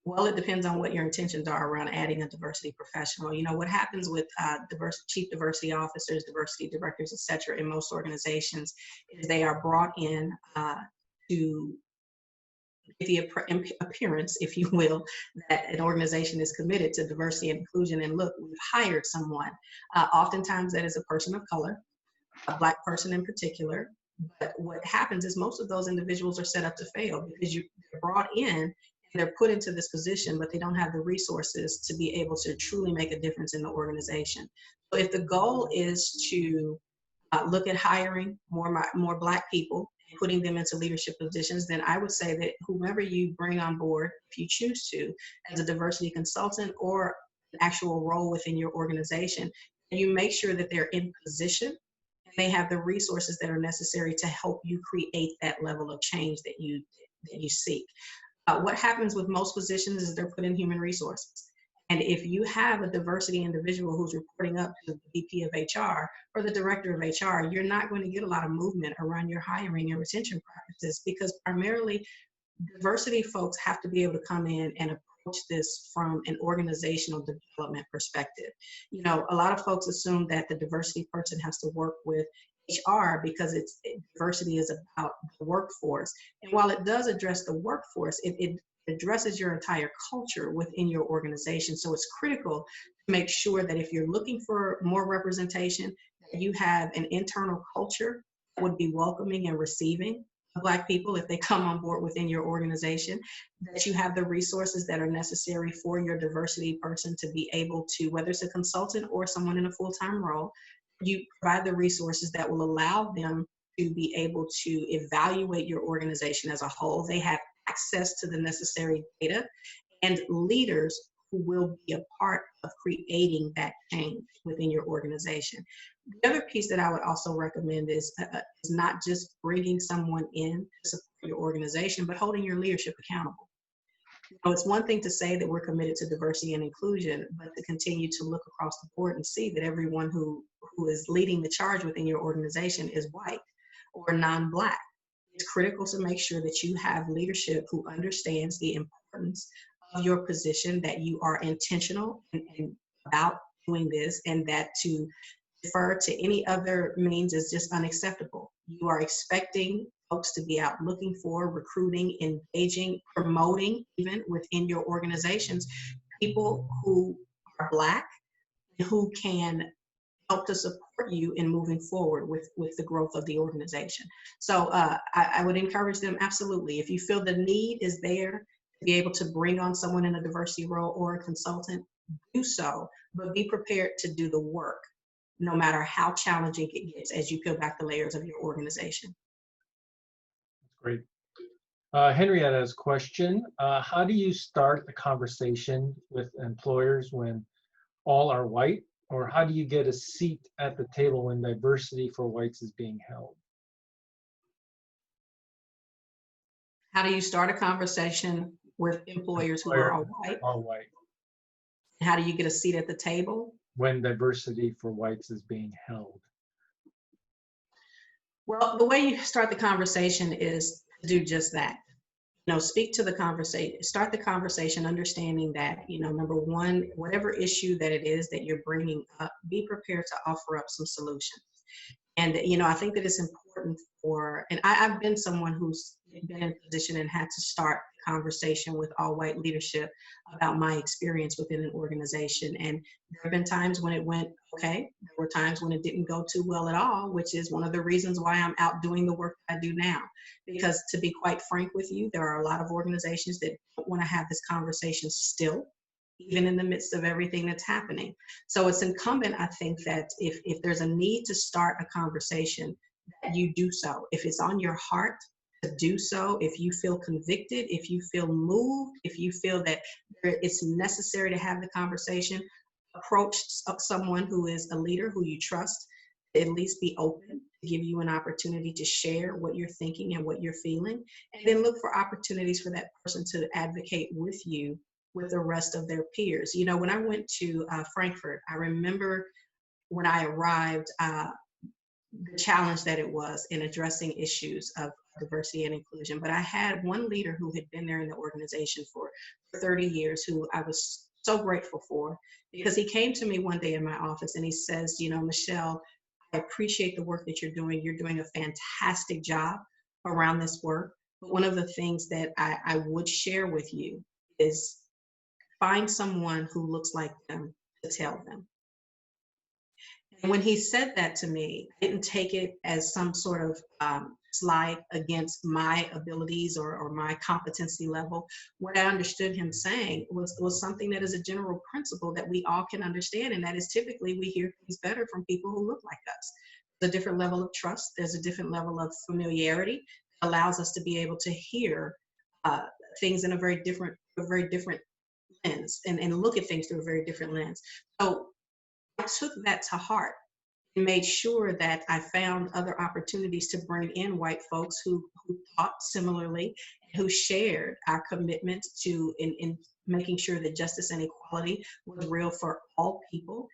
Well, it depends on what your intentions are around adding a diversity professional. You know, what happens with chief diversity officers, diversity directors, et cetera, in most organizations is they are brought in to give the appearance, if you will, that an organization is committed to diversity and inclusion. And look, we've hired someone. Oftentimes that is a person of color, a Black person in particular. But what happens is most of those individuals are set up to fail because they're brought in, they're put into this position, but they don't have the resources to be able to truly make a difference in the organization. So if the goal is to look at hiring more Black people, putting them into leadership positions, then I would say that whomever you bring on board, if you choose to, as a diversity consultant or an actual role within your organization, you make sure that they're in position and they have the resources that are necessary to help you create that level of change that you seek. What happens with most positions is they're put in human resources. And if you have a diversity individual who's reporting up to the VP of HR or the director of HR, you're not going to get a lot of movement around your hiring and retention practices, because primarily diversity folks have to be able to come in and approach this from an organizational development perspective. You know, a lot of folks assume that the diversity person has to work with HR because diversity is about the workforce. And while it does address the workforce, it addresses your entire culture within your organization. So it's critical to make sure that if you're looking for more representation, that you have an internal culture that would be welcoming and receiving of Black people if they come on board within your organization, that you have the resources that are necessary for your diversity person to be able to, whether it's a consultant or someone in a full-time role, you provide the resources that will allow them to be able to evaluate your organization as a whole. They have access to the necessary data and leaders who will be a part of creating that change within your organization. The other piece that I would also recommend is not just bringing someone in to support your organization, but holding your leadership accountable. You know, it's one thing to say that we're committed to diversity and inclusion, but to continue to look across the board and see that everyone who is leading the charge within your organization is white or non-Black. It's critical to make sure that you have leadership who understands the importance of your position, that you are intentional and about doing this, and that to defer to any other means is just unacceptable. You are expecting folks to be out looking for, recruiting, engaging, promoting, even within your organizations, people who are Black and who can help to support you in moving forward with the growth of the organization. So I would encourage them, absolutely, if you feel the need is there to be able to bring on someone in a diversity role or a consultant, do so, but be prepared to do the work, no matter how challenging it gets as you peel back the layers of your organization. That's great. Henrietta's question, how do you start the conversation with employers when all are white? Or how do you get a seat at the table when diversity for whites is being held? How do you start a conversation with employers who are all white? All white. How do you get a seat at the table? When diversity for whites is being held. Well, the way you start the conversation is to do just that. You know, speak to the conversation, start the conversation understanding that, you know, number one, whatever issue that it is that you're bringing up, be prepared to offer up some solutions. And, you know, I think that it's important and I've been someone who's been in a position and had to start a conversation with all white leadership about my experience within an organization. And there have been times when it went okay. There were times when it didn't go too well at all, which is one of the reasons why I'm out doing the work I do now. Because to be quite frank with you, there are a lot of organizations that don't want to have this conversation still, even in the midst of everything that's happening. So it's incumbent, I think, that if there's a need to start a conversation, that you do so. If it's on your heart to do so, if you feel convicted, if you feel moved, if you feel that it's necessary to have the conversation, approach someone who is a leader who you trust, at least be open to give you an opportunity to share what you're thinking and what you're feeling, and then look for opportunities for that person to advocate with you with the rest of their peers. You know, when I went to Frankfurt, I remember when I arrived, the challenge that it was in addressing issues of diversity and inclusion. But I had one leader who had been there in the organization for 30 years, who I was so grateful for, because he came to me one day in my office and he says, you know, Michele, I appreciate the work that you're doing. You're doing a fantastic job around this work. But one of the things that I would share with you is find someone who looks like them to tell them. And when he said that to me, I didn't take it as some sort of slight against my abilities or my competency level. What I understood him saying was something that is a general principle that we all can understand, and that is typically we hear things better from people who look like us. There's a different level of trust. There's a different level of familiarity that allows us to be able to hear things in a very different lens and look at things through a very different lens. So I took that to heart and made sure that I found other opportunities to bring in white folks who thought similarly, who shared our commitment to in making sure that justice and equality was real for all people.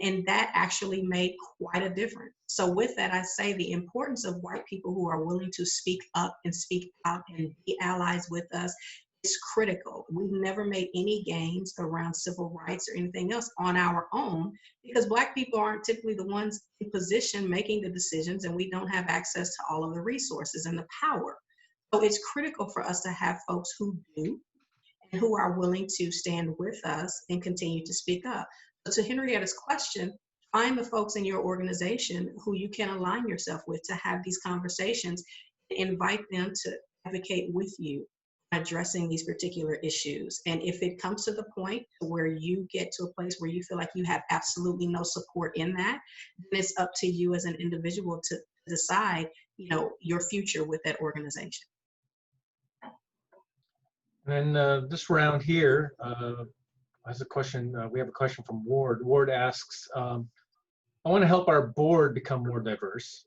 And that actually made quite a difference. So with that, I say the importance of white people who are willing to speak up and speak out and be allies with us is critical. We've never made any gains around civil rights or anything else on our own, because Black people aren't typically the ones in position making the decisions, and we don't have access to all of the resources and the power. So it's critical for us to have folks who do and who are willing to stand with us and continue to speak up. So to Henrietta's question, find the folks in your organization who you can align yourself with to have these conversations, and invite them to advocate with you addressing these particular issues. And if it comes to the point where you get to a place where you feel like you have absolutely no support in that, then it's up to you as an individual to decide, you know, your future with that organization. And this round here has a question. We have a question from Ward. Ward asks, I want to help our board become more diverse,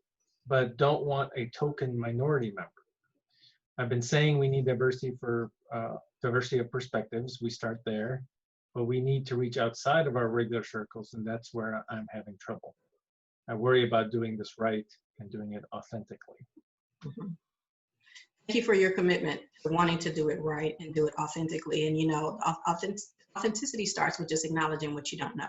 but don't want a token minority member. I've been saying we need diversity for diversity of perspectives. We start there, but we need to reach outside of our regular circles, and that's where I'm having trouble. I worry about doing this right and doing it authentically. Mm-hmm. Thank you for your commitment to wanting to do it right and do it authentically. And you know, authenticity starts with just acknowledging what you don't know.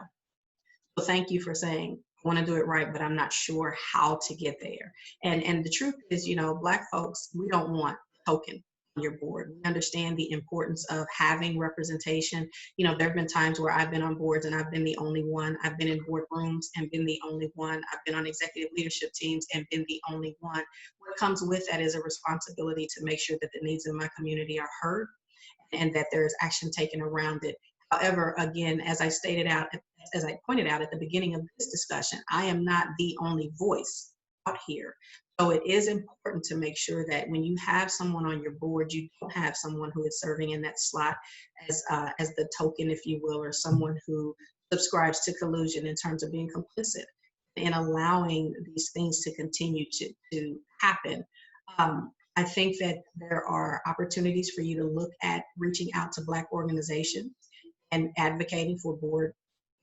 So thank you for saying, I want to do it right, but I'm not sure how to get there. And the truth is, you know, Black folks, we don't want a token on your board. We understand the importance of having representation. You know, there have been times where I've been on boards and I've been the only one. I've been in boardrooms and been the only one. I've been on executive leadership teams and been the only one. What comes with that is a responsibility to make sure that the needs of my community are heard and that there is action taken around it. However, again, as I pointed out at the beginning of this discussion, I am not the only voice out here. So it is important to make sure that when you have someone on your board, you don't have someone who is serving in that slot as the token, if you will, or someone who subscribes to collusion in terms of being complicit in allowing these things to continue to happen. I think that there are opportunities for you to look at reaching out to Black organizations and advocating for board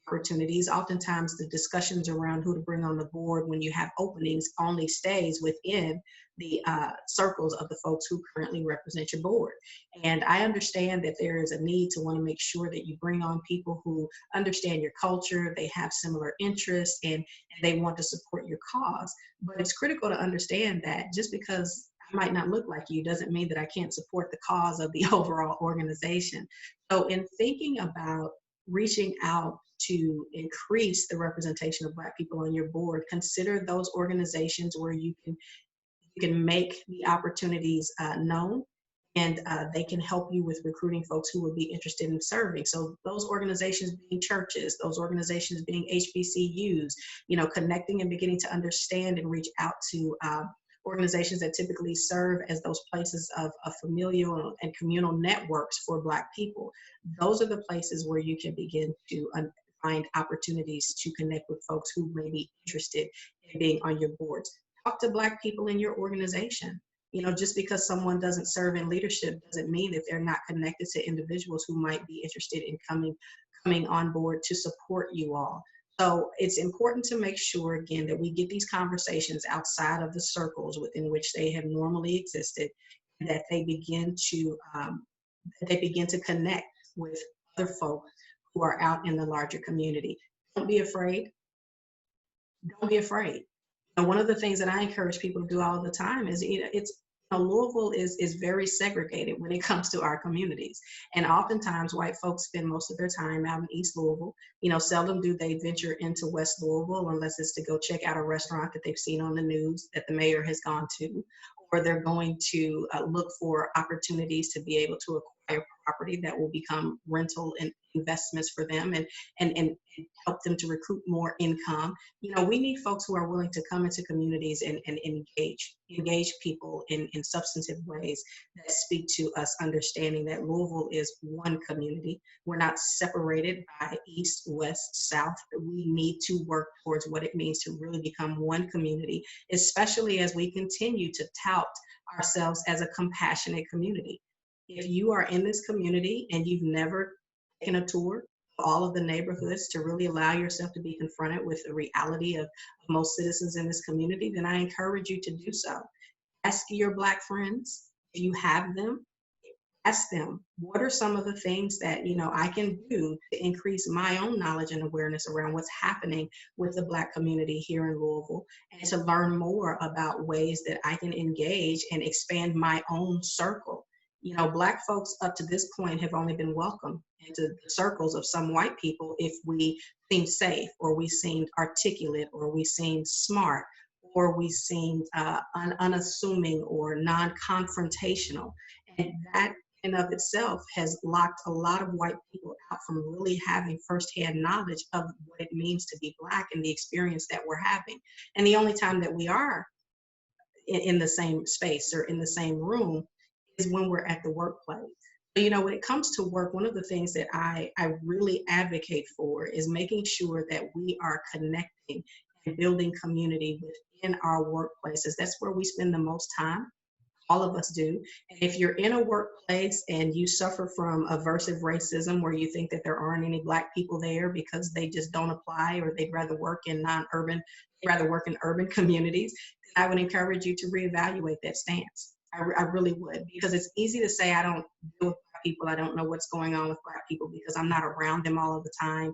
opportunities. Oftentimes the discussions around who to bring on the board when you have openings only stays within the circles of the folks who currently represent your board. And I understand that there is a need to want to make sure that you bring on people who understand your culture, they have similar interests, and they want to support your cause. But it's critical to understand that just because I might not look like you doesn't mean that I can't support the cause of the overall organization. So in thinking about reaching out to increase the representation of Black people on your board, consider those organizations where you can make the opportunities known, and they can help you with recruiting folks who would be interested in serving. So those organizations being churches, those organizations being HBCUs, you know, connecting and beginning to understand and reach out to organizations that typically serve as those places of familial and communal networks for Black people. Those are the places where you can begin to find opportunities to connect with folks who may be interested in being on your boards. Talk to Black people in your organization. You know, just because someone doesn't serve in leadership doesn't mean that they're not connected to individuals who might be interested in coming on board to support you all. So it's important to make sure, again, that we get these conversations outside of the circles within which they have normally existed, and that they begin to connect with other folks who are out in the larger community. Don't be afraid. Don't be afraid. And one of the things that I encourage people to do all the time is, Louisville is very segregated when it comes to our communities. And oftentimes white folks spend most of their time out in East Louisville. Seldom do they venture into West Louisville unless it's to go check out a restaurant that they've seen on the news that the mayor has gone to, or they're going to look for opportunities to be able to acquire property that will become rental and investments for them and help them to recruit more income. We need folks who are willing to come into communities and engage people in substantive ways that speak to us understanding that Louisville is one community. We're not separated by east, west, south. We need to work towards what it means to really become one community, especially as we continue to tout ourselves as a compassionate community. If you are in this community and you've never taken a tour of all of the neighborhoods to really allow yourself to be confronted with the reality of most citizens in this community, then I encourage you to do so. Ask your Black friends, if you have them, ask them, what are some of the things that I can do to increase my own knowledge and awareness around what's happening with the Black community here in Louisville, and to learn more about ways that I can engage and expand my own circle. Black folks up to this point have only been welcomed into the circles of some white people if we seemed safe, or we seemed articulate, or we seemed smart, or we seemed unassuming or non-confrontational. And that in of itself has locked a lot of white people out from really having firsthand knowledge of what it means to be Black and the experience that we're having. And the only time that we are in the same space or in the same room is when we're at the workplace. When it comes to work, one of the things that I really advocate for is making sure that we are connecting and building community within our workplaces. That's where we spend the most time. All of us do. And if you're in a workplace and you suffer from aversive racism, where you think that there aren't any Black people there because they just don't apply, or they'd rather work in urban communities, then I would encourage you to reevaluate that stance. I really would, because it's easy to say, I don't deal with Black people, I don't know what's going on with Black people because I'm not around them all of the time,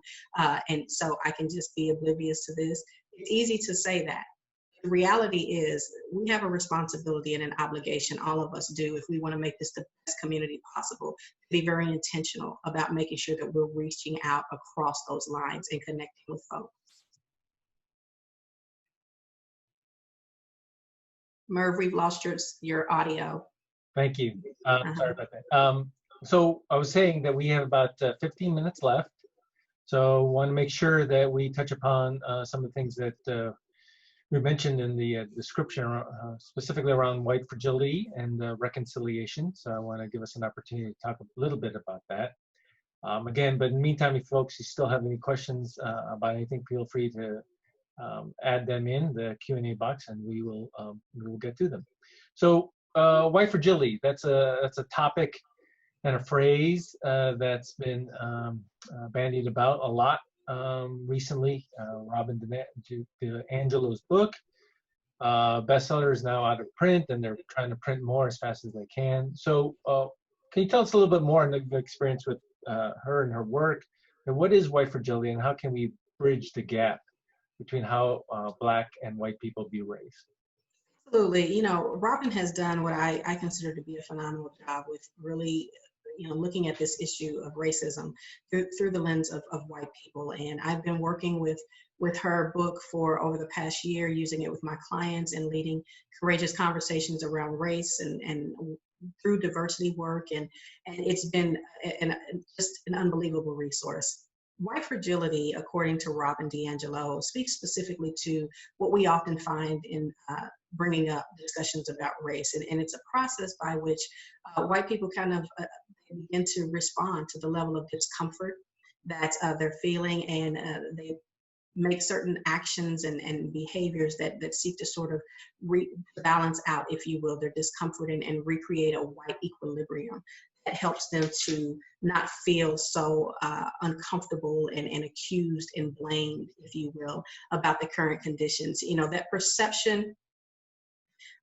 and so I can just be oblivious to this. It's easy to say that. The reality is we have a responsibility and an obligation, all of us do, if we want to make this the best community possible, to be very intentional about making sure that we're reaching out across those lines and connecting with folks. Merv, we've lost your audio. Thank you. Sorry about that. So I was saying that we have about 15 minutes left. So I want to make sure that we touch upon some of the things that we mentioned in the description, specifically around white fragility and reconciliation. So I want to give us an opportunity to talk a little bit about that. Again, but in the meantime, if folks, you still have any questions about anything, feel free to add them in the Q&A box, and we will get to them. So white fragility, that's a topic and a phrase that's been bandied about a lot recently. Robin DiAngelo's book, bestseller, is now out of print, and they're trying to print more as fast as they can. So can you tell us a little bit more on the experience with her and her work, and what is white fragility, and how can we bridge the gap between how Black and white people view race? Absolutely. Robin has done what I consider to be a phenomenal job with really, looking at this issue of racism through the lens of white people. And I've been working with her book for over the past year, using it with my clients and leading courageous conversations around race and through diversity work. And it's been just an unbelievable resource. White fragility, according to Robin DiAngelo, speaks specifically to what we often find in bringing up discussions about race. And it's a process by which white people kind of begin to respond to the level of discomfort that they're feeling, and they make certain actions and behaviors that seek to sort of balance out, if you will, their discomfort and recreate a white equilibrium that helps them to not feel so uncomfortable and accused and blamed, if you will, about the current conditions. You know, that perception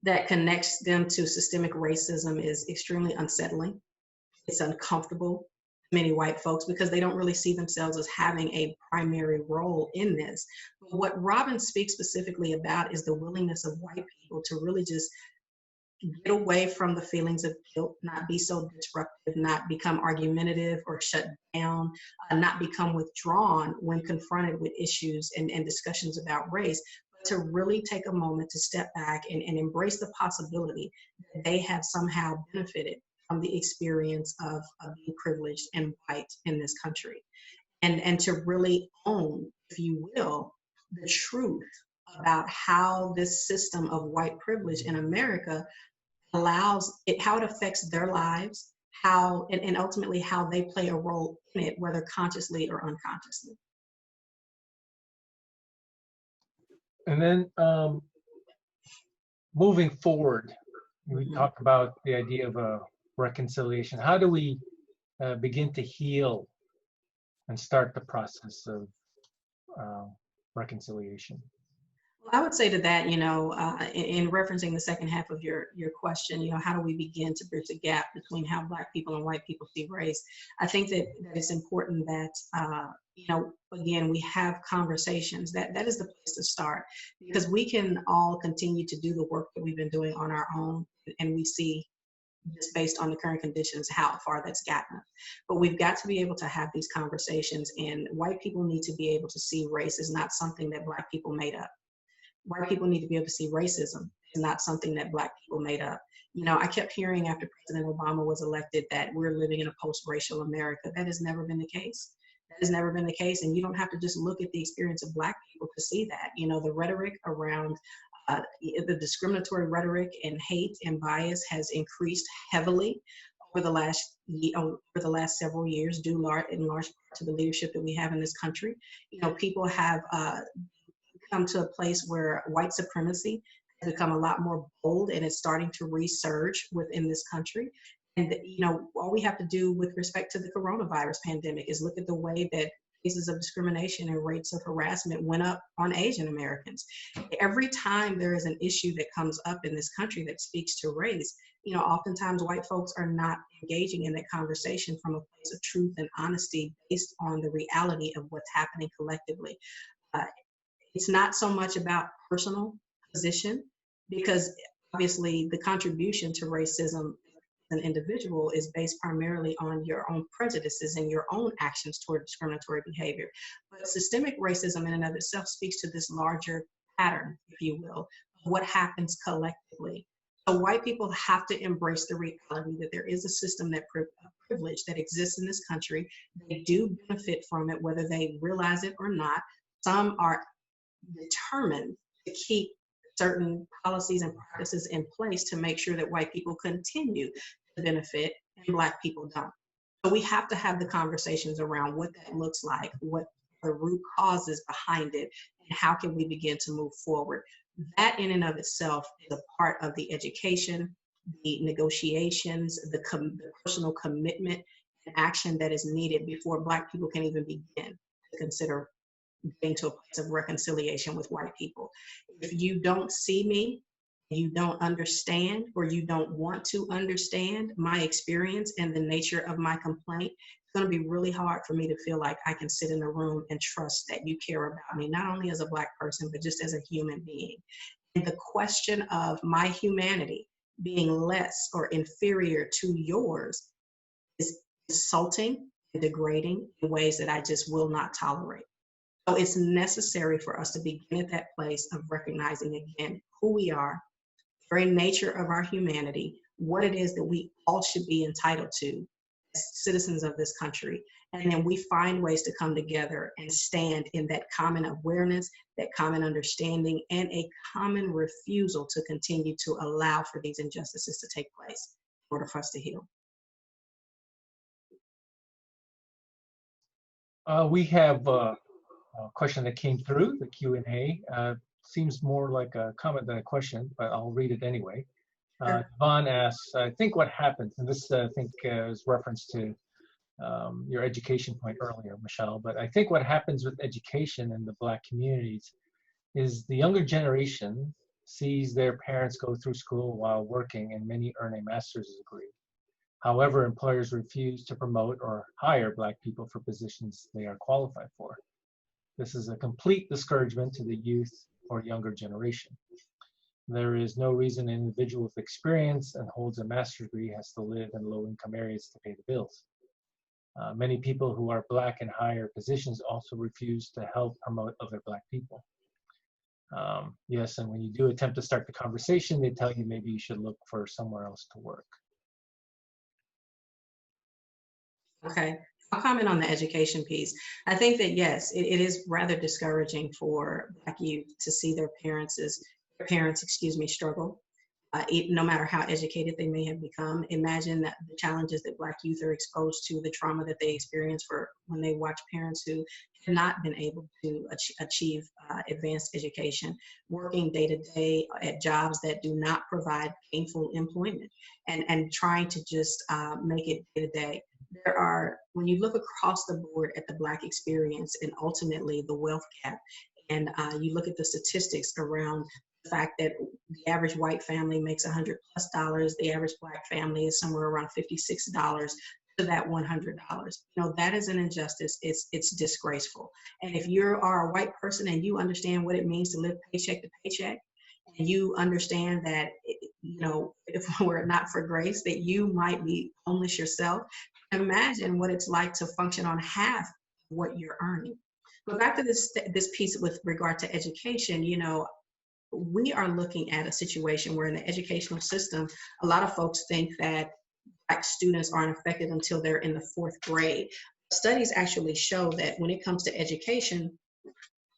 that connects them to systemic racism is extremely unsettling. It's uncomfortable to many white folks because they don't really see themselves as having a primary role in this. But what Robin speaks specifically about is the willingness of white people to really just get away from the feelings of guilt, not be so disruptive, not become argumentative or shut down, not become withdrawn when confronted with issues and discussions about race, but to really take a moment to step back and embrace the possibility that they have somehow benefited from the experience of being privileged and white in this country. And to really own, if you will, the truth about how this system of white privilege in America allows it, how it affects their lives, how, and ultimately how they play a role in it, whether consciously or unconsciously. And then moving forward, we talked about the idea of a reconciliation. How do we begin to heal and start the process of reconciliation? Well, I would say to that, you know, in referencing the second half of your question, you know, how do we begin to bridge the gap between how Black people and white people see race? I think that it's important that, you know, again, we have conversations. That is the place to start, because we can all continue to do the work that we've been doing on our own, and we see just based on the current conditions how far that's gotten us. But we've got to be able to have these conversations, and white people need to be able to see race as not something that Black people made up. White people need to be able to see racism is not something that Black people made up. You know, I kept hearing after President Obama was elected that we're living in a post-racial America. That has never been the case. That has never been the case. And you don't have to just look at the experience of Black people to see that. You know, the rhetoric around the discriminatory rhetoric and hate and bias has increased heavily over the last several years, due in large part to the leadership that we have in this country. You know, people have come to a place where white supremacy has become a lot more bold, and it's starting to resurge within this country. And, you know, all we have to do with respect to the coronavirus pandemic is look at the way that cases of discrimination and rates of harassment went up on Asian Americans. Every time there is an issue that comes up in this country that speaks to race, you know, oftentimes white folks are not engaging in that conversation from a place of truth and honesty based on the reality of what's happening collectively. It's not so much about personal position, because obviously the contribution to racism as an individual is based primarily on your own prejudices and your own actions toward discriminatory behavior. But systemic racism in and of itself speaks to this larger pattern, if you will, of what happens collectively. So white people have to embrace the reality that there is a system that privilege that exists in this country. They do benefit from it, whether they realize it or not. Some are determined to keep certain policies and practices in place to make sure that white people continue to benefit and Black people don't. So we have to have the conversations around what that looks like, what the root causes behind it, and how can we begin to move forward. That in and of itself is a part of the education, the negotiations, the personal commitment and action that is needed before Black people can even begin to consider getting to a place of reconciliation with white people. If you don't see me, you don't understand, or you don't want to understand my experience and the nature of my complaint, it's going to be really hard for me to feel like I can sit in a room and trust that you care about me, not only as a Black person, but just as a human being. And the question of my humanity being less or inferior to yours is insulting and degrading in ways that I just will not tolerate. So it's necessary for us to begin at that place of recognizing again who we are, the very nature of our humanity, what it is that we all should be entitled to as citizens of this country. And then we find ways to come together and stand in that common awareness, that common understanding, and a common refusal to continue to allow for these injustices to take place in order for us to heal. We have question that came through the Q&A. Seems more like a comment than a question, but I'll read it anyway. Vaughn asks, I think what happens, and this I think is reference to your education point earlier, Michele, but I think what happens with education in the Black communities is the younger generation sees their parents go through school while working, and many earn a master's degree. However, employers refuse to promote or hire Black people for positions they are qualified for. This is a complete discouragement to the youth or younger generation. There is no reason an individual with experience and holds a master's degree has to live in low-income areas to pay the bills. Many people who are Black in higher positions also refuse to help promote other Black people. Yes, and when you do attempt to start the conversation, they tell you maybe you should look for somewhere else to work. Okay, I'll comment on the education piece. I think that yes, it is rather discouraging for Black youth to see their parents, struggle. No matter how educated they may have become. Imagine that the challenges that Black youth are exposed to, the trauma that they experience for when they watch parents who have not been able to achieve advanced education, working day to day at jobs that do not provide gainful employment, and trying to just make it day to day. There are, when you look across the board at the Black experience and ultimately the wealth gap, and you look at the statistics around the fact that the average white family makes $100+, the average Black family is somewhere around $56 to that $100. You know, that is an injustice. It's disgraceful. And if you are a white person and you understand what it means to live paycheck to paycheck, and you understand that, you know, if it were not for grace, that you might be homeless yourself, imagine what it's like to function on half of what you're earning. But back to this piece with regard to education, you know, we are looking at a situation where in the educational system, a lot of folks think that Black students aren't affected until they're in the 4th grade. Studies actually show that when it comes to education,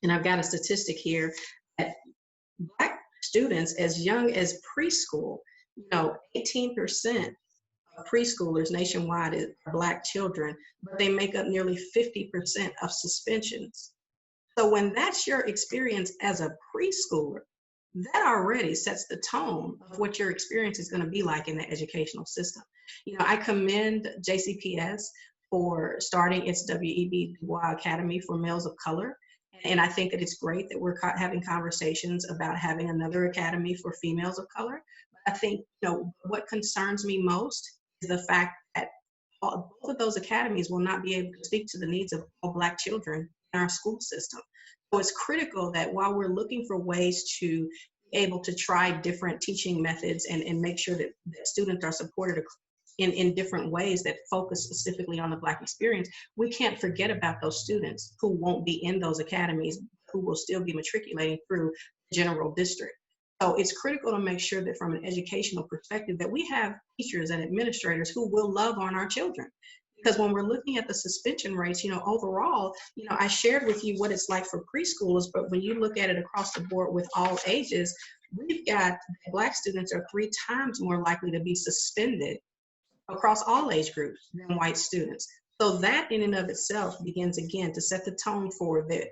and I've got a statistic here, that Black students as young as preschool, you know, 18% of preschoolers nationwide are Black children, but they make up nearly 50% of suspensions. So when that's your experience as a preschooler, that already sets the tone of what your experience is going to be like in the educational system. You know, I commend JCPS for starting its W.E.B. Du Bois Academy for males of color. And I think that it's great that we're having conversations about having another academy for females of color. But I think, you know, what concerns me most is the fact that both of those academies will not be able to speak to the needs of all Black children in our school system. So it's critical that while we're looking for ways to be able to try different teaching methods and make sure that students are supported in different ways that focus specifically on the Black experience, we can't forget about those students who won't be in those academies, who will still be matriculating through the general district. So it's critical to make sure that from an educational perspective that we have teachers and administrators who will love on our children. Because when we're looking at the suspension rates, you know, overall, you know, I shared with you what it's like for preschoolers, but when you look at it across the board with all ages, we've got Black students are 3 times more likely to be suspended across all age groups than white students. So that in and of itself begins again to set the tone for the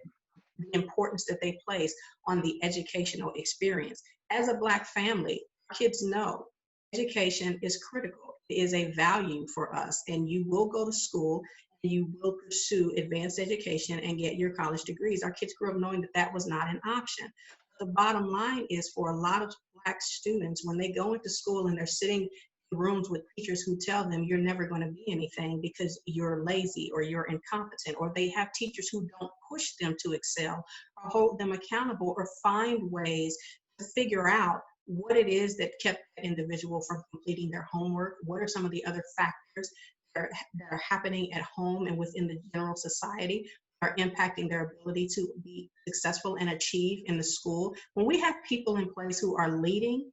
importance that they place on the educational experience. As a Black family, kids know education is critical. It is a value for us, and you will go to school and you will pursue advanced education and get your college degrees. Our kids grew up knowing that that was not an option. The bottom line is for a lot of Black students, when they go into school and they're sitting in rooms with teachers who tell them you're never going to be anything because you're lazy or you're incompetent, or they have teachers who don't push them to excel or hold them accountable or find ways to figure out what it is that kept that individual from completing their homework, what are some of the other factors that are happening at home and within the general society are impacting their ability to be successful and achieve in the school. When we have people in place who are leading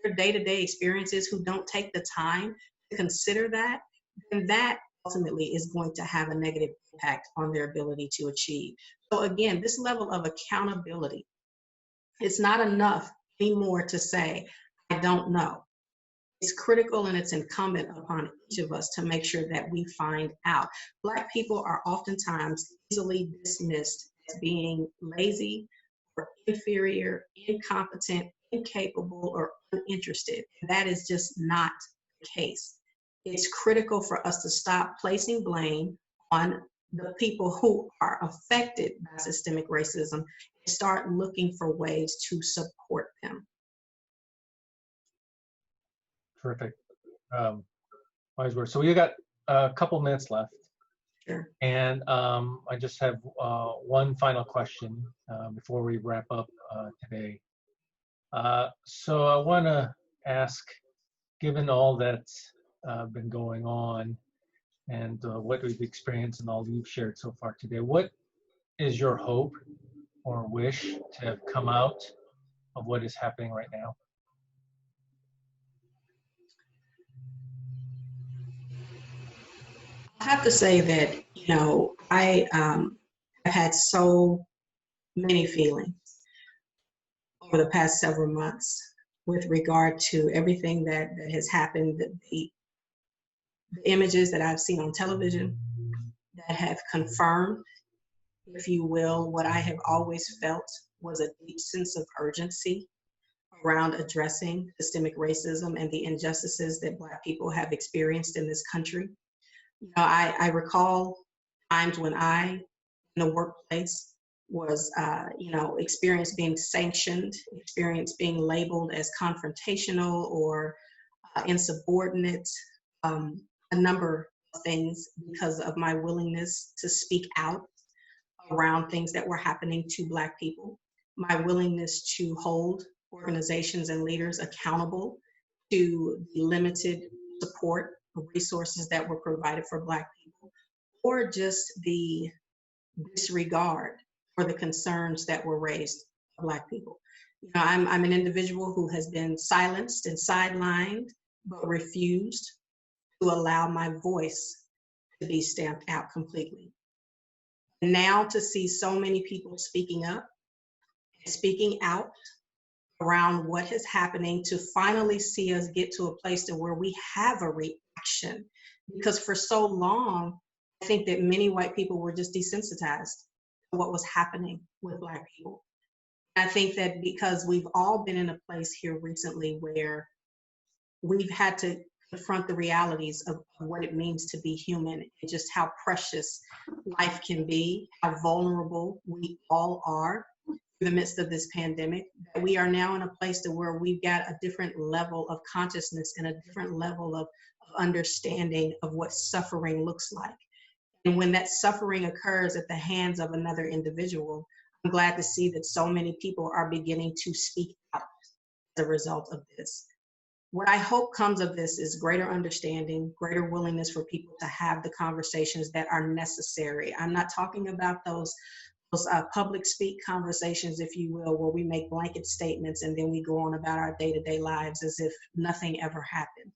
their day-to-day experiences, who don't take the time to consider that, then that ultimately is going to have a negative impact on their ability to achieve. So again, this level of accountability, it's not enough anymore to say, I don't know. It's critical and it's incumbent upon each of us to make sure that we find out. Black people are oftentimes easily dismissed as being lazy or inferior, incompetent, incapable, or uninterested. That is just not the case. It's critical for us to stop placing blame on the people who are affected by systemic racism and start looking for ways to support them. Terrific. Wise words. So we got a couple minutes left. Sure. And I just have one final question before we wrap up today. So I want to ask, given all that's been going on and what we've experienced and all you've shared so far today, what is your hope or wish to have come out of what is happening right now? I have to say that, I have had so many feelings over the past several months with regard to everything that has happened, the images that I've seen on television that have confirmed, if you will, what I have always felt was a deep sense of urgency around addressing systemic racism and the injustices that Black people have experienced in this country. I recall times when I, in the workplace, was, experience being sanctioned, experience being labeled as confrontational or insubordinate, a number of things because of my willingness to speak out around things that were happening to Black people, my willingness to hold organizations and leaders accountable to the limited support or resources that were provided for Black people, or just the disregard for the concerns that were raised for Black people. I'm an individual who has been silenced and sidelined, but refused to allow my voice to be stamped out completely. And now to see so many people speaking up and speaking out around what is happening, to finally see us get to a place to where we have a reaction. Because for so long, I think that many white people were just desensitized to what was happening with Black people. I think that because we've all been in a place here recently where we've had to confront the realities of what it means to be human and just how precious life can be, how vulnerable we all are in the midst of this pandemic, that we are now in a place to where we've got a different level of consciousness and a different level of understanding of what suffering looks like. And when that suffering occurs at the hands of another individual, I'm glad to see that so many people are beginning to speak out as a result of this. What I hope comes of this is greater understanding, greater willingness for people to have the conversations that are necessary. I'm not talking about those public speak conversations, if you will, where we make blanket statements and then we go on about our day-to-day lives as if nothing ever happened.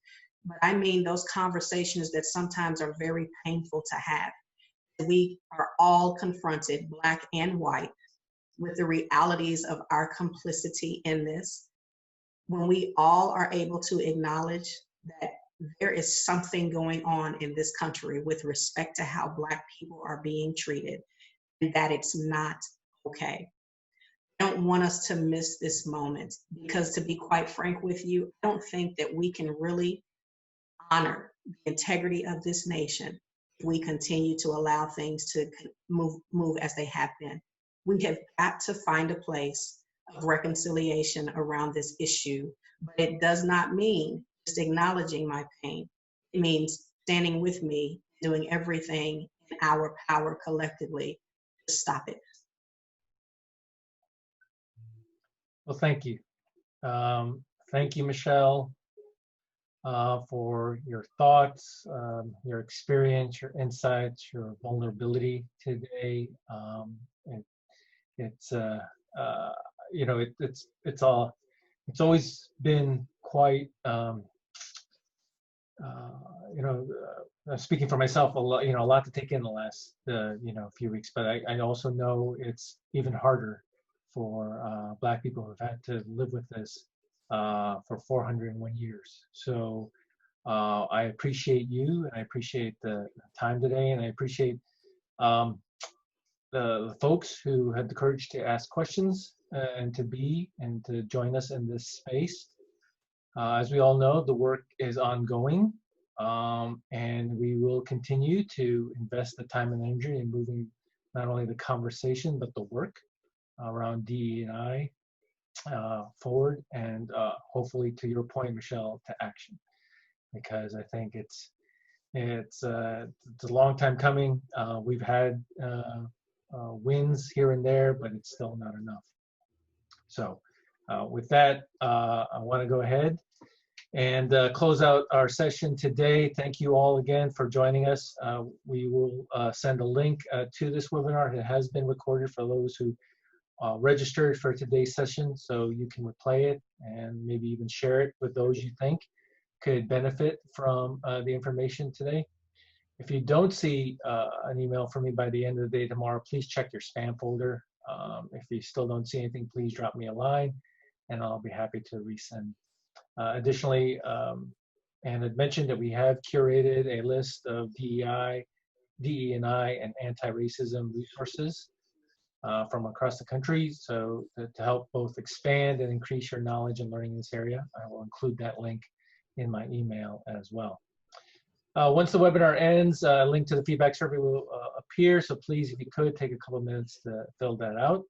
But I mean those conversations that sometimes are very painful to have. We are all confronted, Black and white, with the realities of our complicity in this. When we all are able to acknowledge that there is something going on in this country with respect to how Black people are being treated, and that it's not okay. I don't want us to miss this moment, because to be quite frank with you, I don't think that we can really honor the integrity of this nation if we continue to allow things to move as they have been. We have got to find a place of reconciliation around this issue, but it does not mean just acknowledging my pain. It means standing with me, doing everything in our power collectively to stop it. Well, thank you. Thank you, Michele, for your thoughts, your experience, your insights, your vulnerability today. It's always been quite, speaking for myself, a lot to take in the last, few weeks, but I also know it's even harder for Black people who've had to live with this for 401 years. So I appreciate you, and I appreciate the time today, and I appreciate the folks who had the courage to ask questions and to join us in this space. As we all know, the work is ongoing, and we will continue to invest the time and energy in moving not only the conversation but the work around DE&I forward, and hopefully, to your point, Michelle, to action, because I think it's a long time coming. We've had wins here and there, but it's still not enough. So with that, I want to go ahead and close out our session today. Thank you all again for joining us. We will send a link to this webinar. It has been recorded for those who registered for today's session, so you can replay it and maybe even share it with those you think could benefit from the information today. If you don't see an email from me by the end of the day tomorrow, please check your spam folder. If you still don't see anything, please drop me a line and I'll be happy to resend. Additionally, Anne had mentioned that we have curated a list of DEI, DE&I, and anti-racism resources from across the country. So to help both expand and increase your knowledge and learning in this area, I will include that link in my email as well. Once the webinar ends, a link to the feedback survey will appear. So please, if you could, take a couple minutes to fill that out.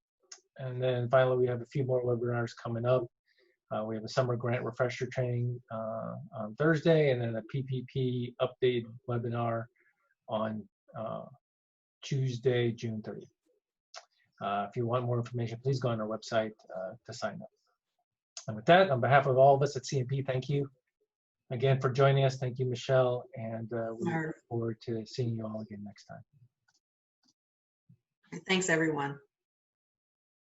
And then finally, we have a few more webinars coming up. We have a summer grant refresher training on Thursday, and then a PPP update webinar on Tuesday, June 30th. If you want more information, please go on our website to sign up. And with that, on behalf of all of us at CMP, thank you again for joining us. Thank you, Michelle, and we look forward to seeing you all again next time. Thanks, everyone.